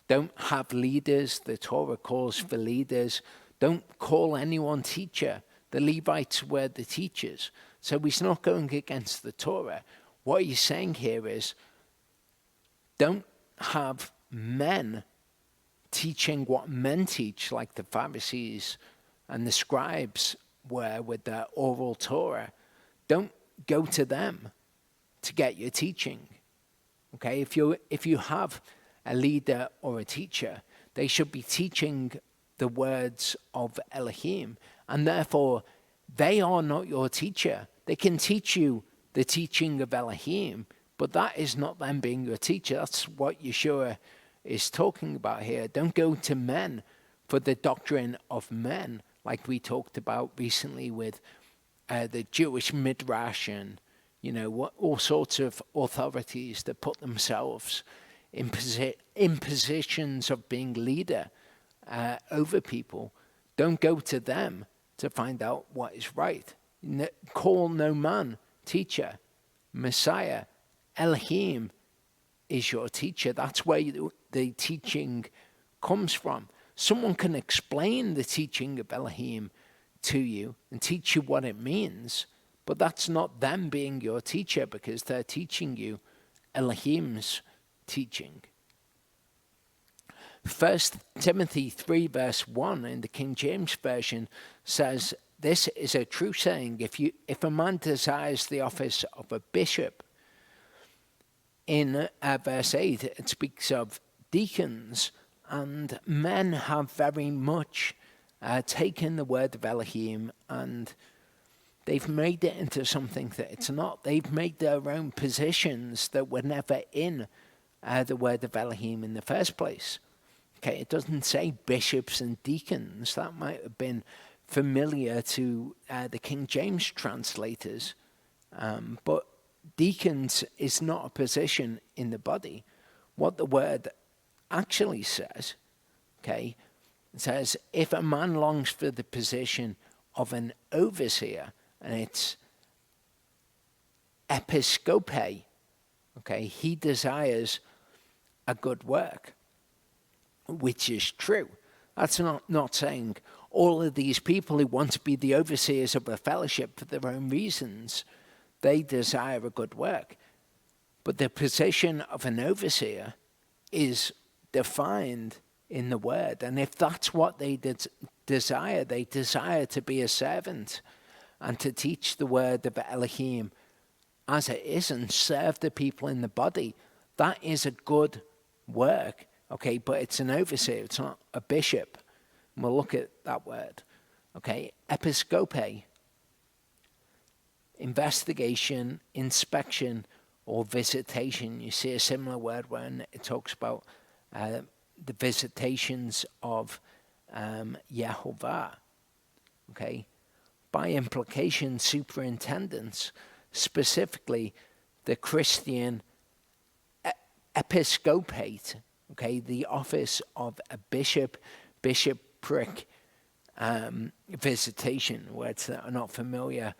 don't have leaders. The Torah calls for leaders. Don't call anyone teacher. The Levites were the teachers. So he's not going against the Torah. What he's saying here is, don't have men teaching what men teach, like the Pharisees and the scribes were with their oral Torah. Don't go to them to get your teaching. Okay, if you have a leader or a teacher, they should be teaching the words of Elohim, and therefore they are not your teacher. They can teach you the teaching of Elohim, but that is not them being your teacher. That's what Yeshua is talking about here. Don't go to men for the doctrine of men, like we talked about recently with the Jewish Midrash and all sorts of authorities that put themselves in positions of being leader over people. Don't go to them to find out what is right. Call no man teacher. Messiah, Elohim is your teacher. That's where the teaching comes from. Someone can explain the teaching of Elohim to you and teach you what it means, but that's not them being your teacher, because they're teaching you Elohim's teaching. 1 Timothy 3 verse 1 in the King James Version says, this is a true saying, if a man desires the office of a bishop. In verse 8 it speaks of deacons, and men have very much taken the word of Elohim and they've made it into something that it's not. They've made their own positions that were never in the word of Elohim in the first place. Okay, it doesn't say bishops and deacons. That might have been familiar to the King James translators, but deacons is not a position in the body. What the word actually says, okay, it says if a man longs for the position of an overseer, and it's episcope, okay, he desires a good work, which is true. That's not saying all of these people who want to be the overseers of a fellowship for their own reasons, they desire a good work. But the position of an overseer is defined in the word. And if that's what they desire to be a servant and to teach the word of Elohim as it is and serve the people in the body, that is a good work. Okay, but it's an overseer, it's not a bishop. And we'll look at that word. Okay, episcope, investigation, inspection, or visitation. You see a similar word when it talks about the visitations of Yehovah. Okay, by implication, superintendents, specifically the Christian episcopate. Okay, the office of a bishopric visitation, words that are not familiar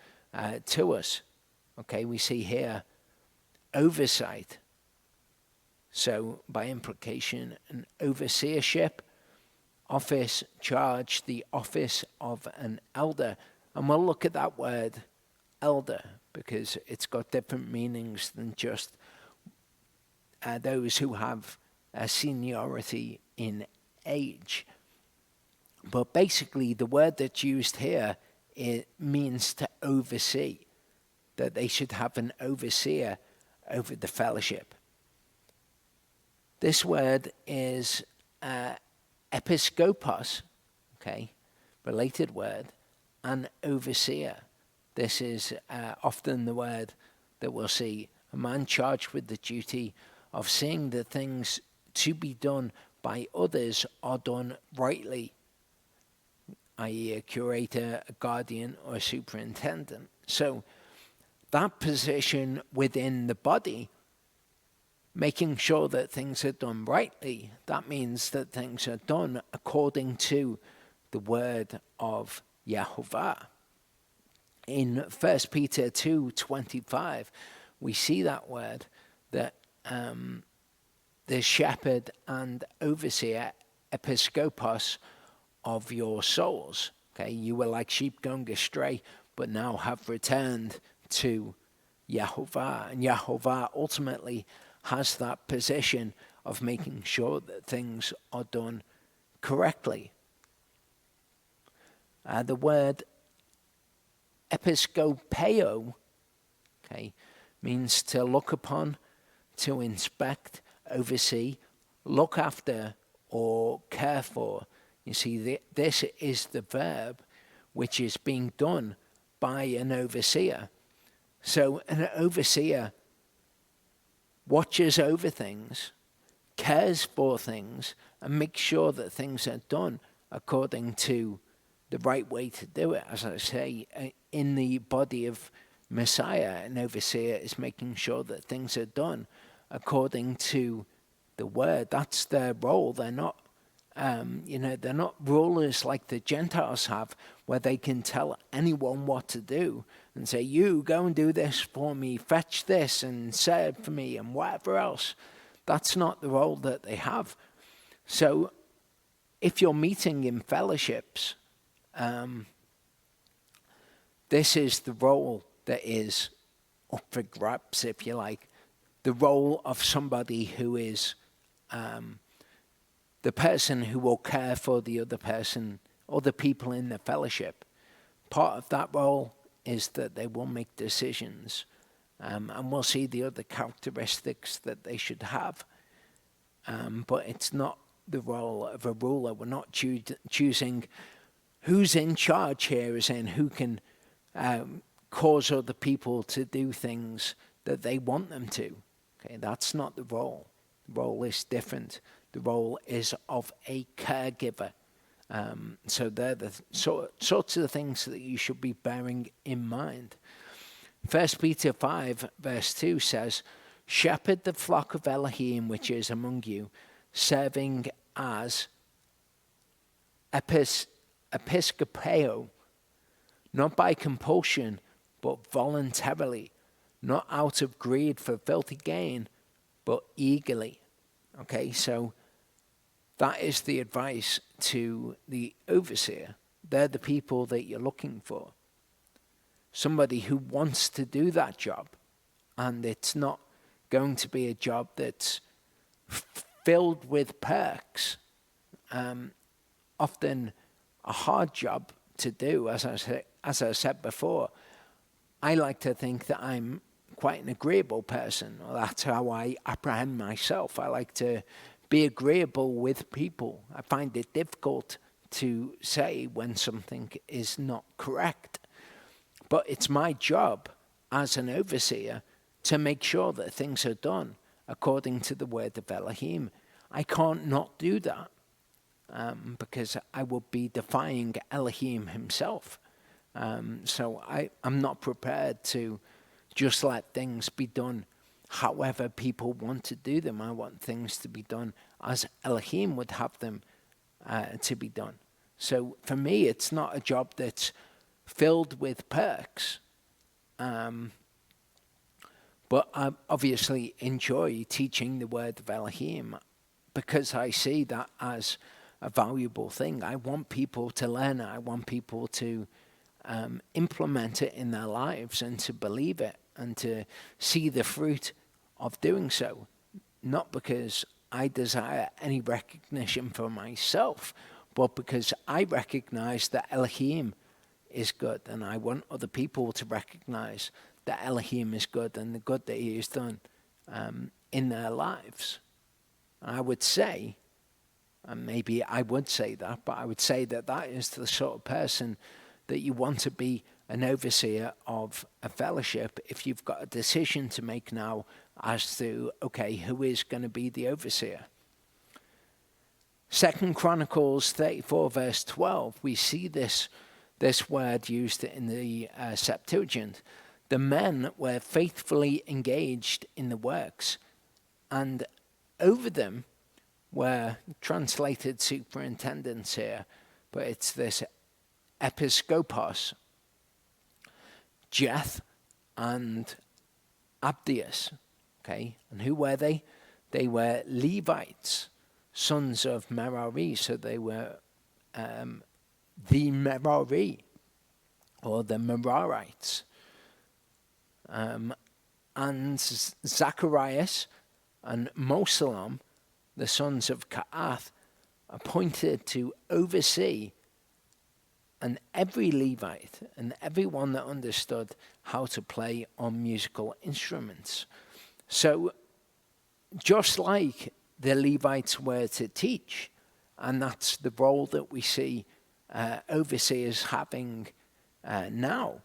to us. Okay, we see here oversight. So by implication, an overseership, office, charge, the office of an elder. And we'll look at that word elder because it's got different meanings than just those who have a seniority in age. But basically the word that's used here, it means to oversee, that they should have an overseer over the fellowship. This word is episkopos, okay, related word, and overseer. This is often the word that we'll see a man charged with the duty of seeing the things to be done by others are done rightly, i.e. a curator, a guardian, or a superintendent. So that position within the body, making sure that things are done rightly, that means that things are done according to the word of Yehovah. In 1 Peter 2:25, we see that word, that the shepherd and overseer, episkopos, of your souls. Okay, you were like sheep going astray, but now have returned to Yehovah. And Yehovah ultimately has that position of making sure that things are done correctly. The word episkopeo, okay, means to look upon, to inspect, oversee, look after, or care for. You see, this is the verb which is being done by an overseer. So an overseer watches over things, cares for things, and makes sure that things are done according to the right way to do it. As I say, in the body of Messiah, an overseer is making sure that things are done according to the word. That's their role. They're not, they're not rulers like the Gentiles have, where they can tell anyone what to do and say, you go and do this for me, fetch this and serve for me and whatever else. That's not the role that they have. So if you're meeting in fellowships, this is the role that is up for grabs, if you like. The role of somebody who is the person who will care for the other person, other people in the fellowship. Part of that role is that they will make decisions, and we'll see the other characteristics that they should have. But it's not the role of a ruler. We're not choosing who's in charge here, as in who can cause other people to do things that they want them to. Okay, that's not the role. The role is different. The role is of a caregiver, So they're the sorts of things that you should be bearing in mind. 1 Peter 5 verse 2 says, "Shepherd the flock of Elohim which is among you, serving as episkopeo, not by compulsion, but voluntarily, not out of greed for filthy gain, but eagerly." Okay, so that is the advice to the overseer. They're the people that you're looking for. Somebody who wants to do that job, and it's not going to be a job that's filled with perks. Often a hard job to do, as I said before. I like to think that I'm quite an agreeable person. That's how I apprehend myself. I like to be agreeable with people. I find it difficult to say when something is not correct. But it's my job as an overseer to make sure that things are done according to the word of Elohim. I can't not do that because I would be defying Elohim himself. So I'm not prepared to just let things be done however people want to do them. I want things to be done as Elohim would have them to be done. So for me, it's not a job that's filled with perks. But I obviously enjoy teaching the word of Elohim because I see that as a valuable thing. I want people to learn it. I want people to implement it in their lives and to believe it and to see the fruit of doing so. Not because I desire any recognition for myself, but because I recognize that Elohim is good, and I want other people to recognize that Elohim is good and the good that he has done in their lives. I would say, and maybe I would say that, but I would say that that is the sort of person that you want to be an overseer of a fellowship if you've got a decision to make now as to, okay, who is going to be the overseer. 2 Chronicles 34 verse 12, we see this word used in the Septuagint. The men were faithfully engaged in the works, and over them were translated superintendents here, but it's this episkopos, Jeth and Abdias. Okay, and who were they? They were Levites, sons of Merari, so they were the Merari, or the Merarites. And Zacharias and Mosalom, the sons of Kaath, appointed to oversee, and every Levite and everyone that understood how to play on musical instruments. So just like the Levites were to teach, and that's the role that we see overseers having now,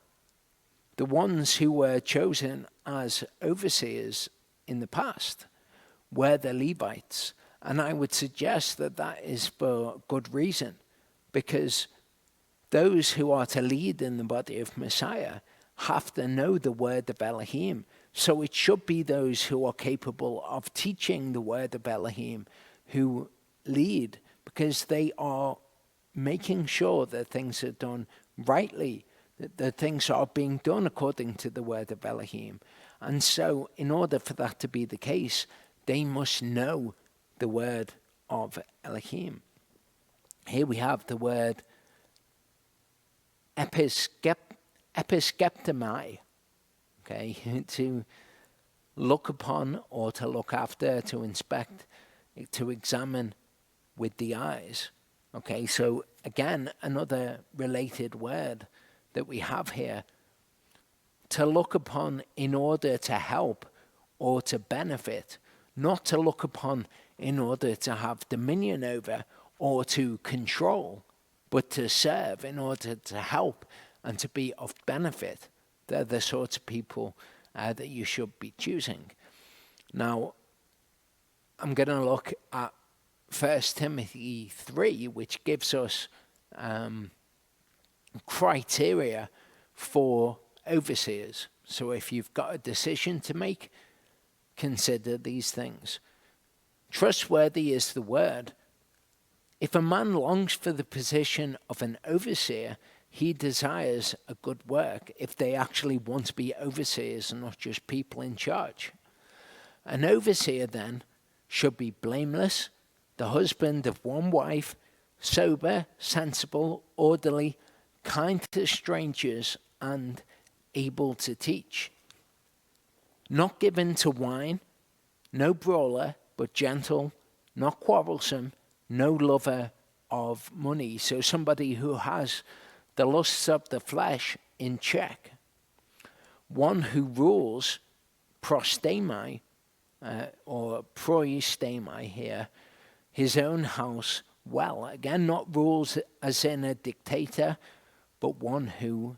the ones who were chosen as overseers in the past were the Levites. And I would suggest that that is for good reason, because those who are to lead in the body of Messiah have to know the word of Elohim. So it should be those who are capable of teaching the word of Elohim who lead, because they are making sure that things are done rightly, that things are being done according to the word of Elohim. And so in order for that to be the case, they must know the word of Elohim. Here we have the word episkeptomai, okay, to look upon or to look after, to inspect, to examine with the eyes. Okay, so again, another related word that we have here, to look upon in order to help or to benefit, not to look upon in order to have dominion over or to control, but to serve in order to help and to be of benefit. They're the sorts of people that you should be choosing. Now, I'm going to look at 1 Timothy 3, which gives us criteria for overseers. So if you've got a decision to make, consider these things. Trustworthy is the word. If a man longs for the position of an overseer, he desires a good work, if they actually want to be overseers and not just people in charge. An overseer, then, should be blameless, the husband of one wife, sober, sensible, orderly, kind to strangers, and able to teach. Not given to wine, no brawler, but gentle, not quarrelsome, no lover of money. So somebody who has the lusts of the flesh in check. One who rules, prostemi, or proistemi here, his own house well. Again, not rules as in a dictator, but one who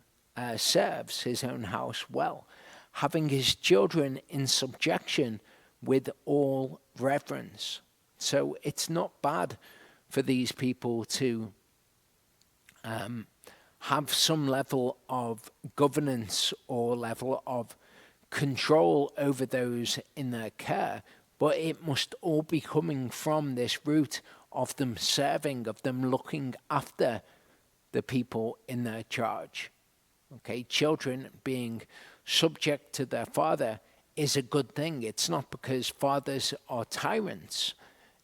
serves his own house well, having his children in subjection with all reverence. So it's not bad for these people to have some level of governance or level of control over those in their care, but it must all be coming from this root of them serving, of them looking after the people in their charge. Okay, children being subject to their father is a good thing. It's not because fathers are tyrants.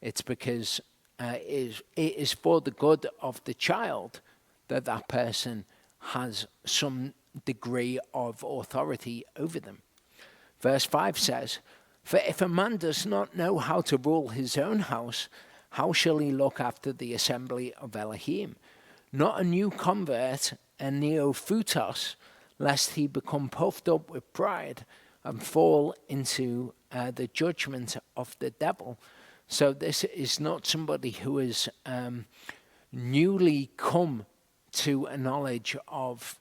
It's because it is for the good of the child that that person has some degree of authority over them. Verse 5 says, "For if a man does not know how to rule his own house, how shall he look after the assembly of Elohim? Not a new convert, a neophytos, lest he become puffed up with pride and fall into the judgment of the devil." So this is not somebody who is newly come to a knowledge of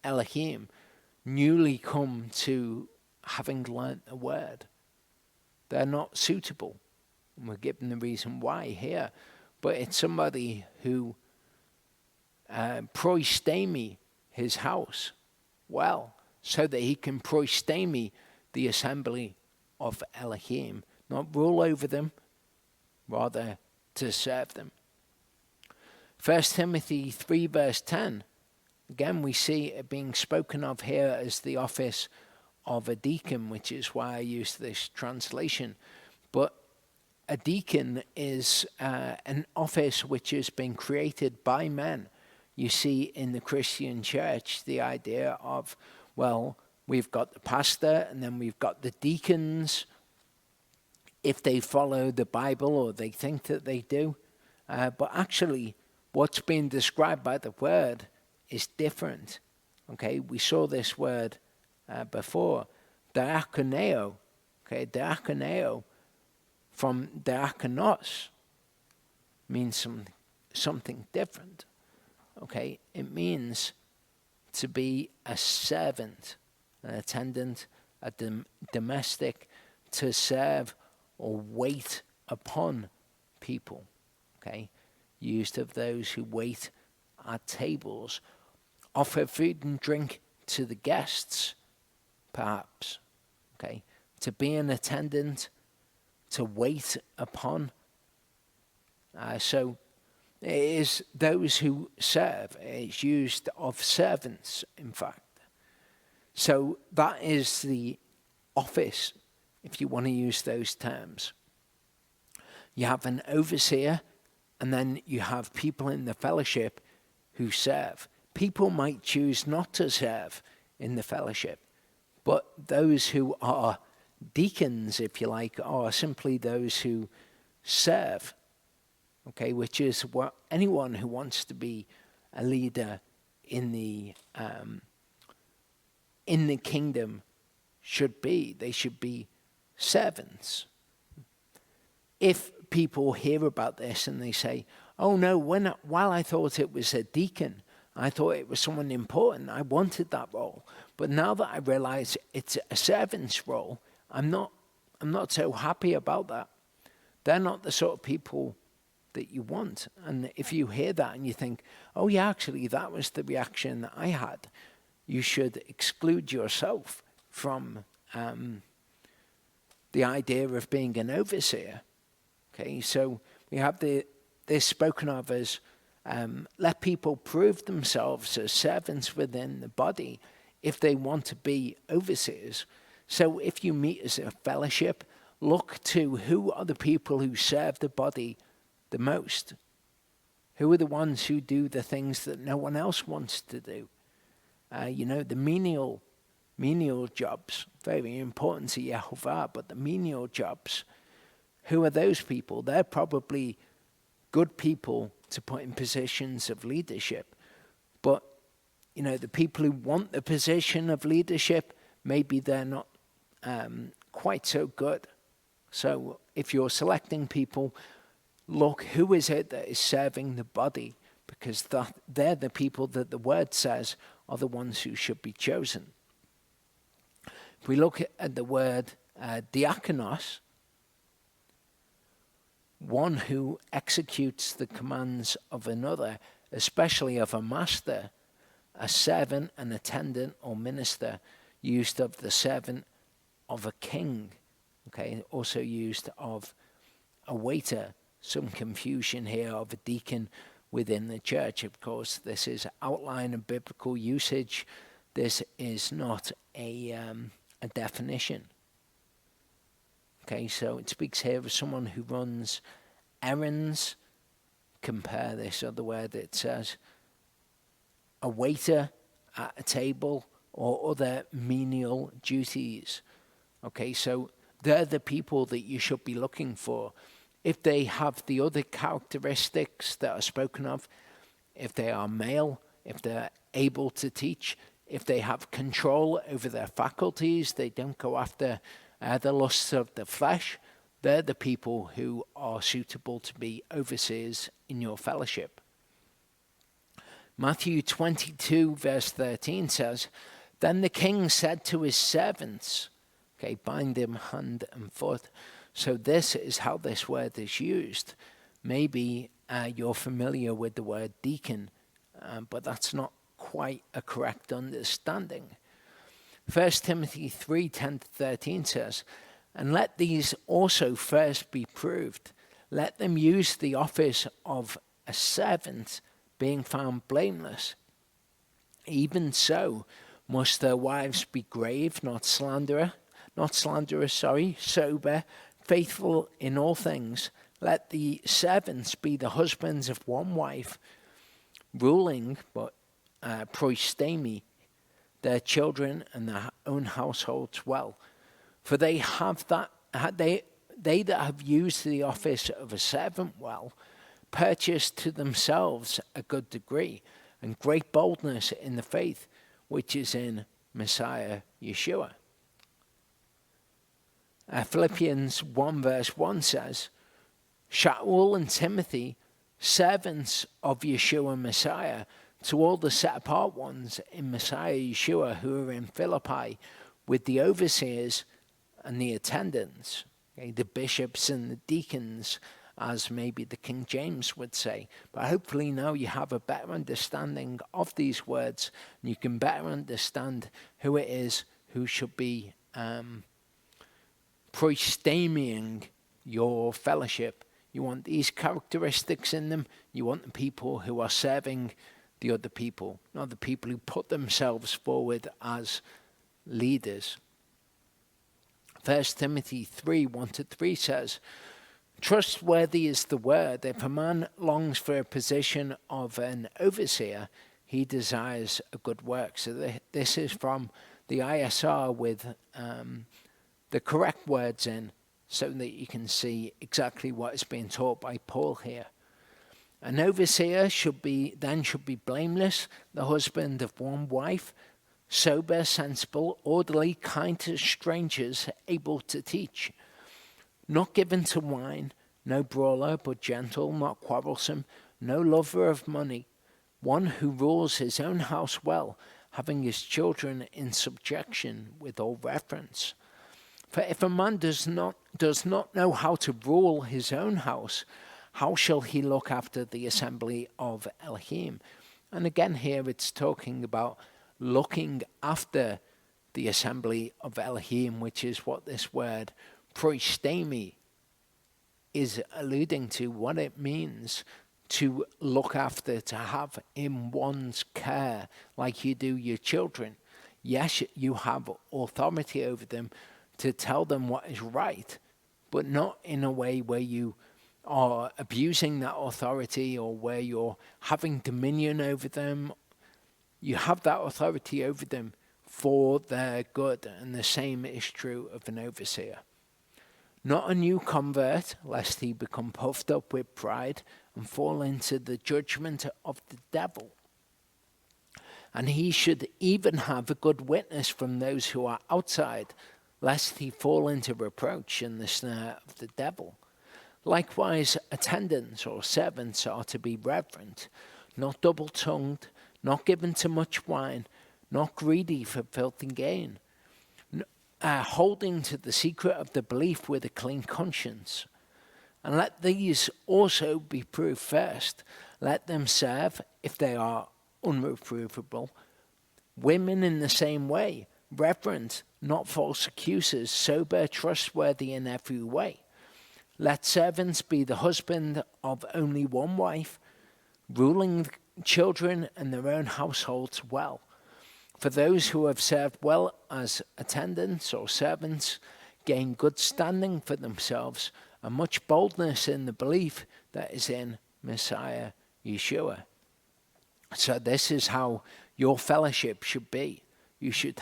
Elohim, newly come to having learnt the word. They're not suitable. And we're given the reason why here. But it's somebody who proistemi his house well, so that he can proistemi the assembly of Elohim, not rule over them, rather to serve them. 1 Timothy 3 verse 10, again we see it being spoken of here as the office of a deacon, which is why I use this translation. But a deacon is an office which has been created by men. You see in the Christian church the idea of, well, we've got the pastor and then we've got the deacons, if they follow the Bible or they think that they do. But actually, what's being described by the word is different. Okay, we saw this word before, diakoneo. Okay, diakoneo from diakonos means something different. Okay, it means to be a servant, an attendant, a domestic, to serve or wait upon people. Okay, used of those who wait at tables, offer food and drink to the guests, perhaps. Okay, to be an attendant, to wait upon. So it is those who serve. It's used of servants, in fact. So that is the office, if you want to use those terms. You have an overseer, and then you have people in the fellowship who serve. People might choose not to serve in the fellowship, but those who are deacons, if you like, are simply those who serve. Okay, which is what anyone who wants to be a leader in the kingdom should be. They should be servants. If people hear about this and they say, "Oh no, while I thought it was a deacon, I thought it was someone important. I wanted that role, but now that I realize it's a servant's role, I'm not so happy about that." they're not the sort of people that you want. And if you hear that and you think, oh yeah, actually that was the reaction that I had, you should exclude yourself from the idea of being an overseer. Okay, so we have this spoken of as let people prove themselves as servants within the body if they want to be overseers. So if you meet as a fellowship, look to who are the people who serve the body the most. Who are the ones who do the things that no one else wants to do? The menial jobs, very important to Yehovah, but the menial jobs, who are those people? They're probably good people to put in positions of leadership. But, the people who want the position of leadership, maybe they're not quite so good. So if you're selecting people, look, who is it that is serving the body? Because they're the people that the word says are the ones who should be chosen. If we look at the word diakonos, one who executes the commands of another, especially of a master, a servant, an attendant, or minister, used of the servant of a king. Okay, also used of a waiter. Some confusion here of a deacon within the church. Of course, this is outline of biblical usage. This is not a definition. Okay, so it speaks here of someone who runs errands. Compare this other word. It says a waiter at a table or other menial duties. Okay, so they're the people that you should be looking for. If they have the other characteristics that are spoken of, if they are male, if they're able to teach, if they have control over their faculties, they don't go after the lusts of the flesh, they're the people who are suitable to be overseers in your fellowship. Matthew 22 verse 13 says, "Then the king said to his servants," okay, bind him hand and foot. So this is how this word is used. Maybe you're familiar with the word deacon, but that's not quite a correct understanding. 1 Timothy 3:10-13 says, "And let these also first be proved. Let them use the office of a servant, being found blameless. Even so must their wives be grave, not slanderous, sober, faithful in all things. Let the servants be the husbands of one wife, ruling, but proistemi, their children and their own households well. For they that have used the office of a servant well, purchased to themselves a good degree and great boldness in the faith which is in Messiah Yeshua." Philippians 1 verse 1 says, "Shaul and Timothy, servants of Yeshua Messiah, to all the set apart ones in Messiah Yeshua who are in Philippi, with the overseers and the attendants," okay, the bishops and the deacons, as maybe the King James would say. But hopefully now you have a better understanding of these words, and you can better understand who it is who should be proistemiing your fellowship. You want these characteristics in them. You want the people who are serving the other people, not the people who put themselves forward as leaders. 1 Timothy 3:1-3 says, "Trustworthy is the word. If a man longs for a position of an overseer, he desires a good work." So this is from the ISR with the correct words in, so that you can see exactly what is being taught by Paul here. An overseer should be blameless, the husband of one wife, sober, sensible, orderly, kind to strangers, able to teach, not given to wine, no brawler, but gentle, not quarrelsome, no lover of money, one who rules his own house well, having his children in subjection with all reverence. For if a man does not does not know how to rule his own house, how shall he look after the assembly of Elohim? And again, here it's talking about looking after the assembly of Elohim, which is what this word proistemi is alluding to, what it means to look after, to have in one's care like you do your children. Yes, you have authority over them to tell them what is right, but not in a way where you are abusing that authority or where you're having dominion over them. You have that authority over them for their good, and the same is true of an overseer. Not a new convert, lest he become puffed up with pride and fall into the judgment of the devil. And he should even have a good witness from those who are outside, lest he fall into reproach in the snare of the devil. Likewise, attendants or servants are to be reverent, not double-tongued, not given to much wine, not greedy for filthy gain, holding to the secret of the belief with a clean conscience. And let these also be proved first. Let them serve, if they are unreprovable, women in the same way, reverent, not false accusers, sober, trustworthy in every way. Let servants be the husband of only one wife, ruling children and their own households well. For those who have served well as attendants or servants gain good standing for themselves and much boldness in the belief that is in Messiah Yeshua. So this is how your fellowship should be. You should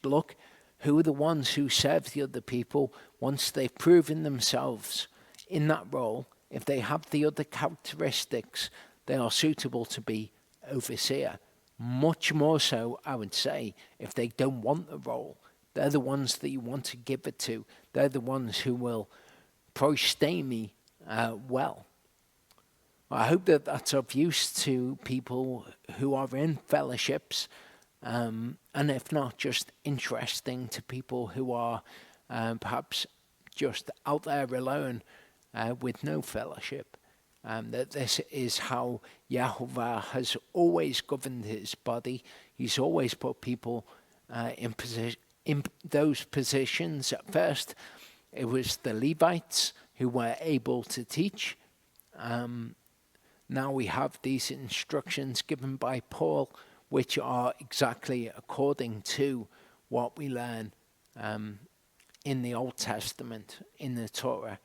look who are the ones who serve the other people once they've proven themselves in that role. If they have the other characteristics, they are suitable to be overseer. Much more so, I would say, if they don't want the role. They're the ones that you want to give it to. They're the ones who will proistemi well. I hope that that's of use to people who are in fellowships, and if not, just interesting to people who are perhaps just out there alone with no fellowship. That this is how Yahovah has always governed his body. He's always put people in those positions. At first, it was the Levites who were able to teach. Now we have these instructions given by Paul, which are exactly according to what we learn in the Old Testament, in the Torah.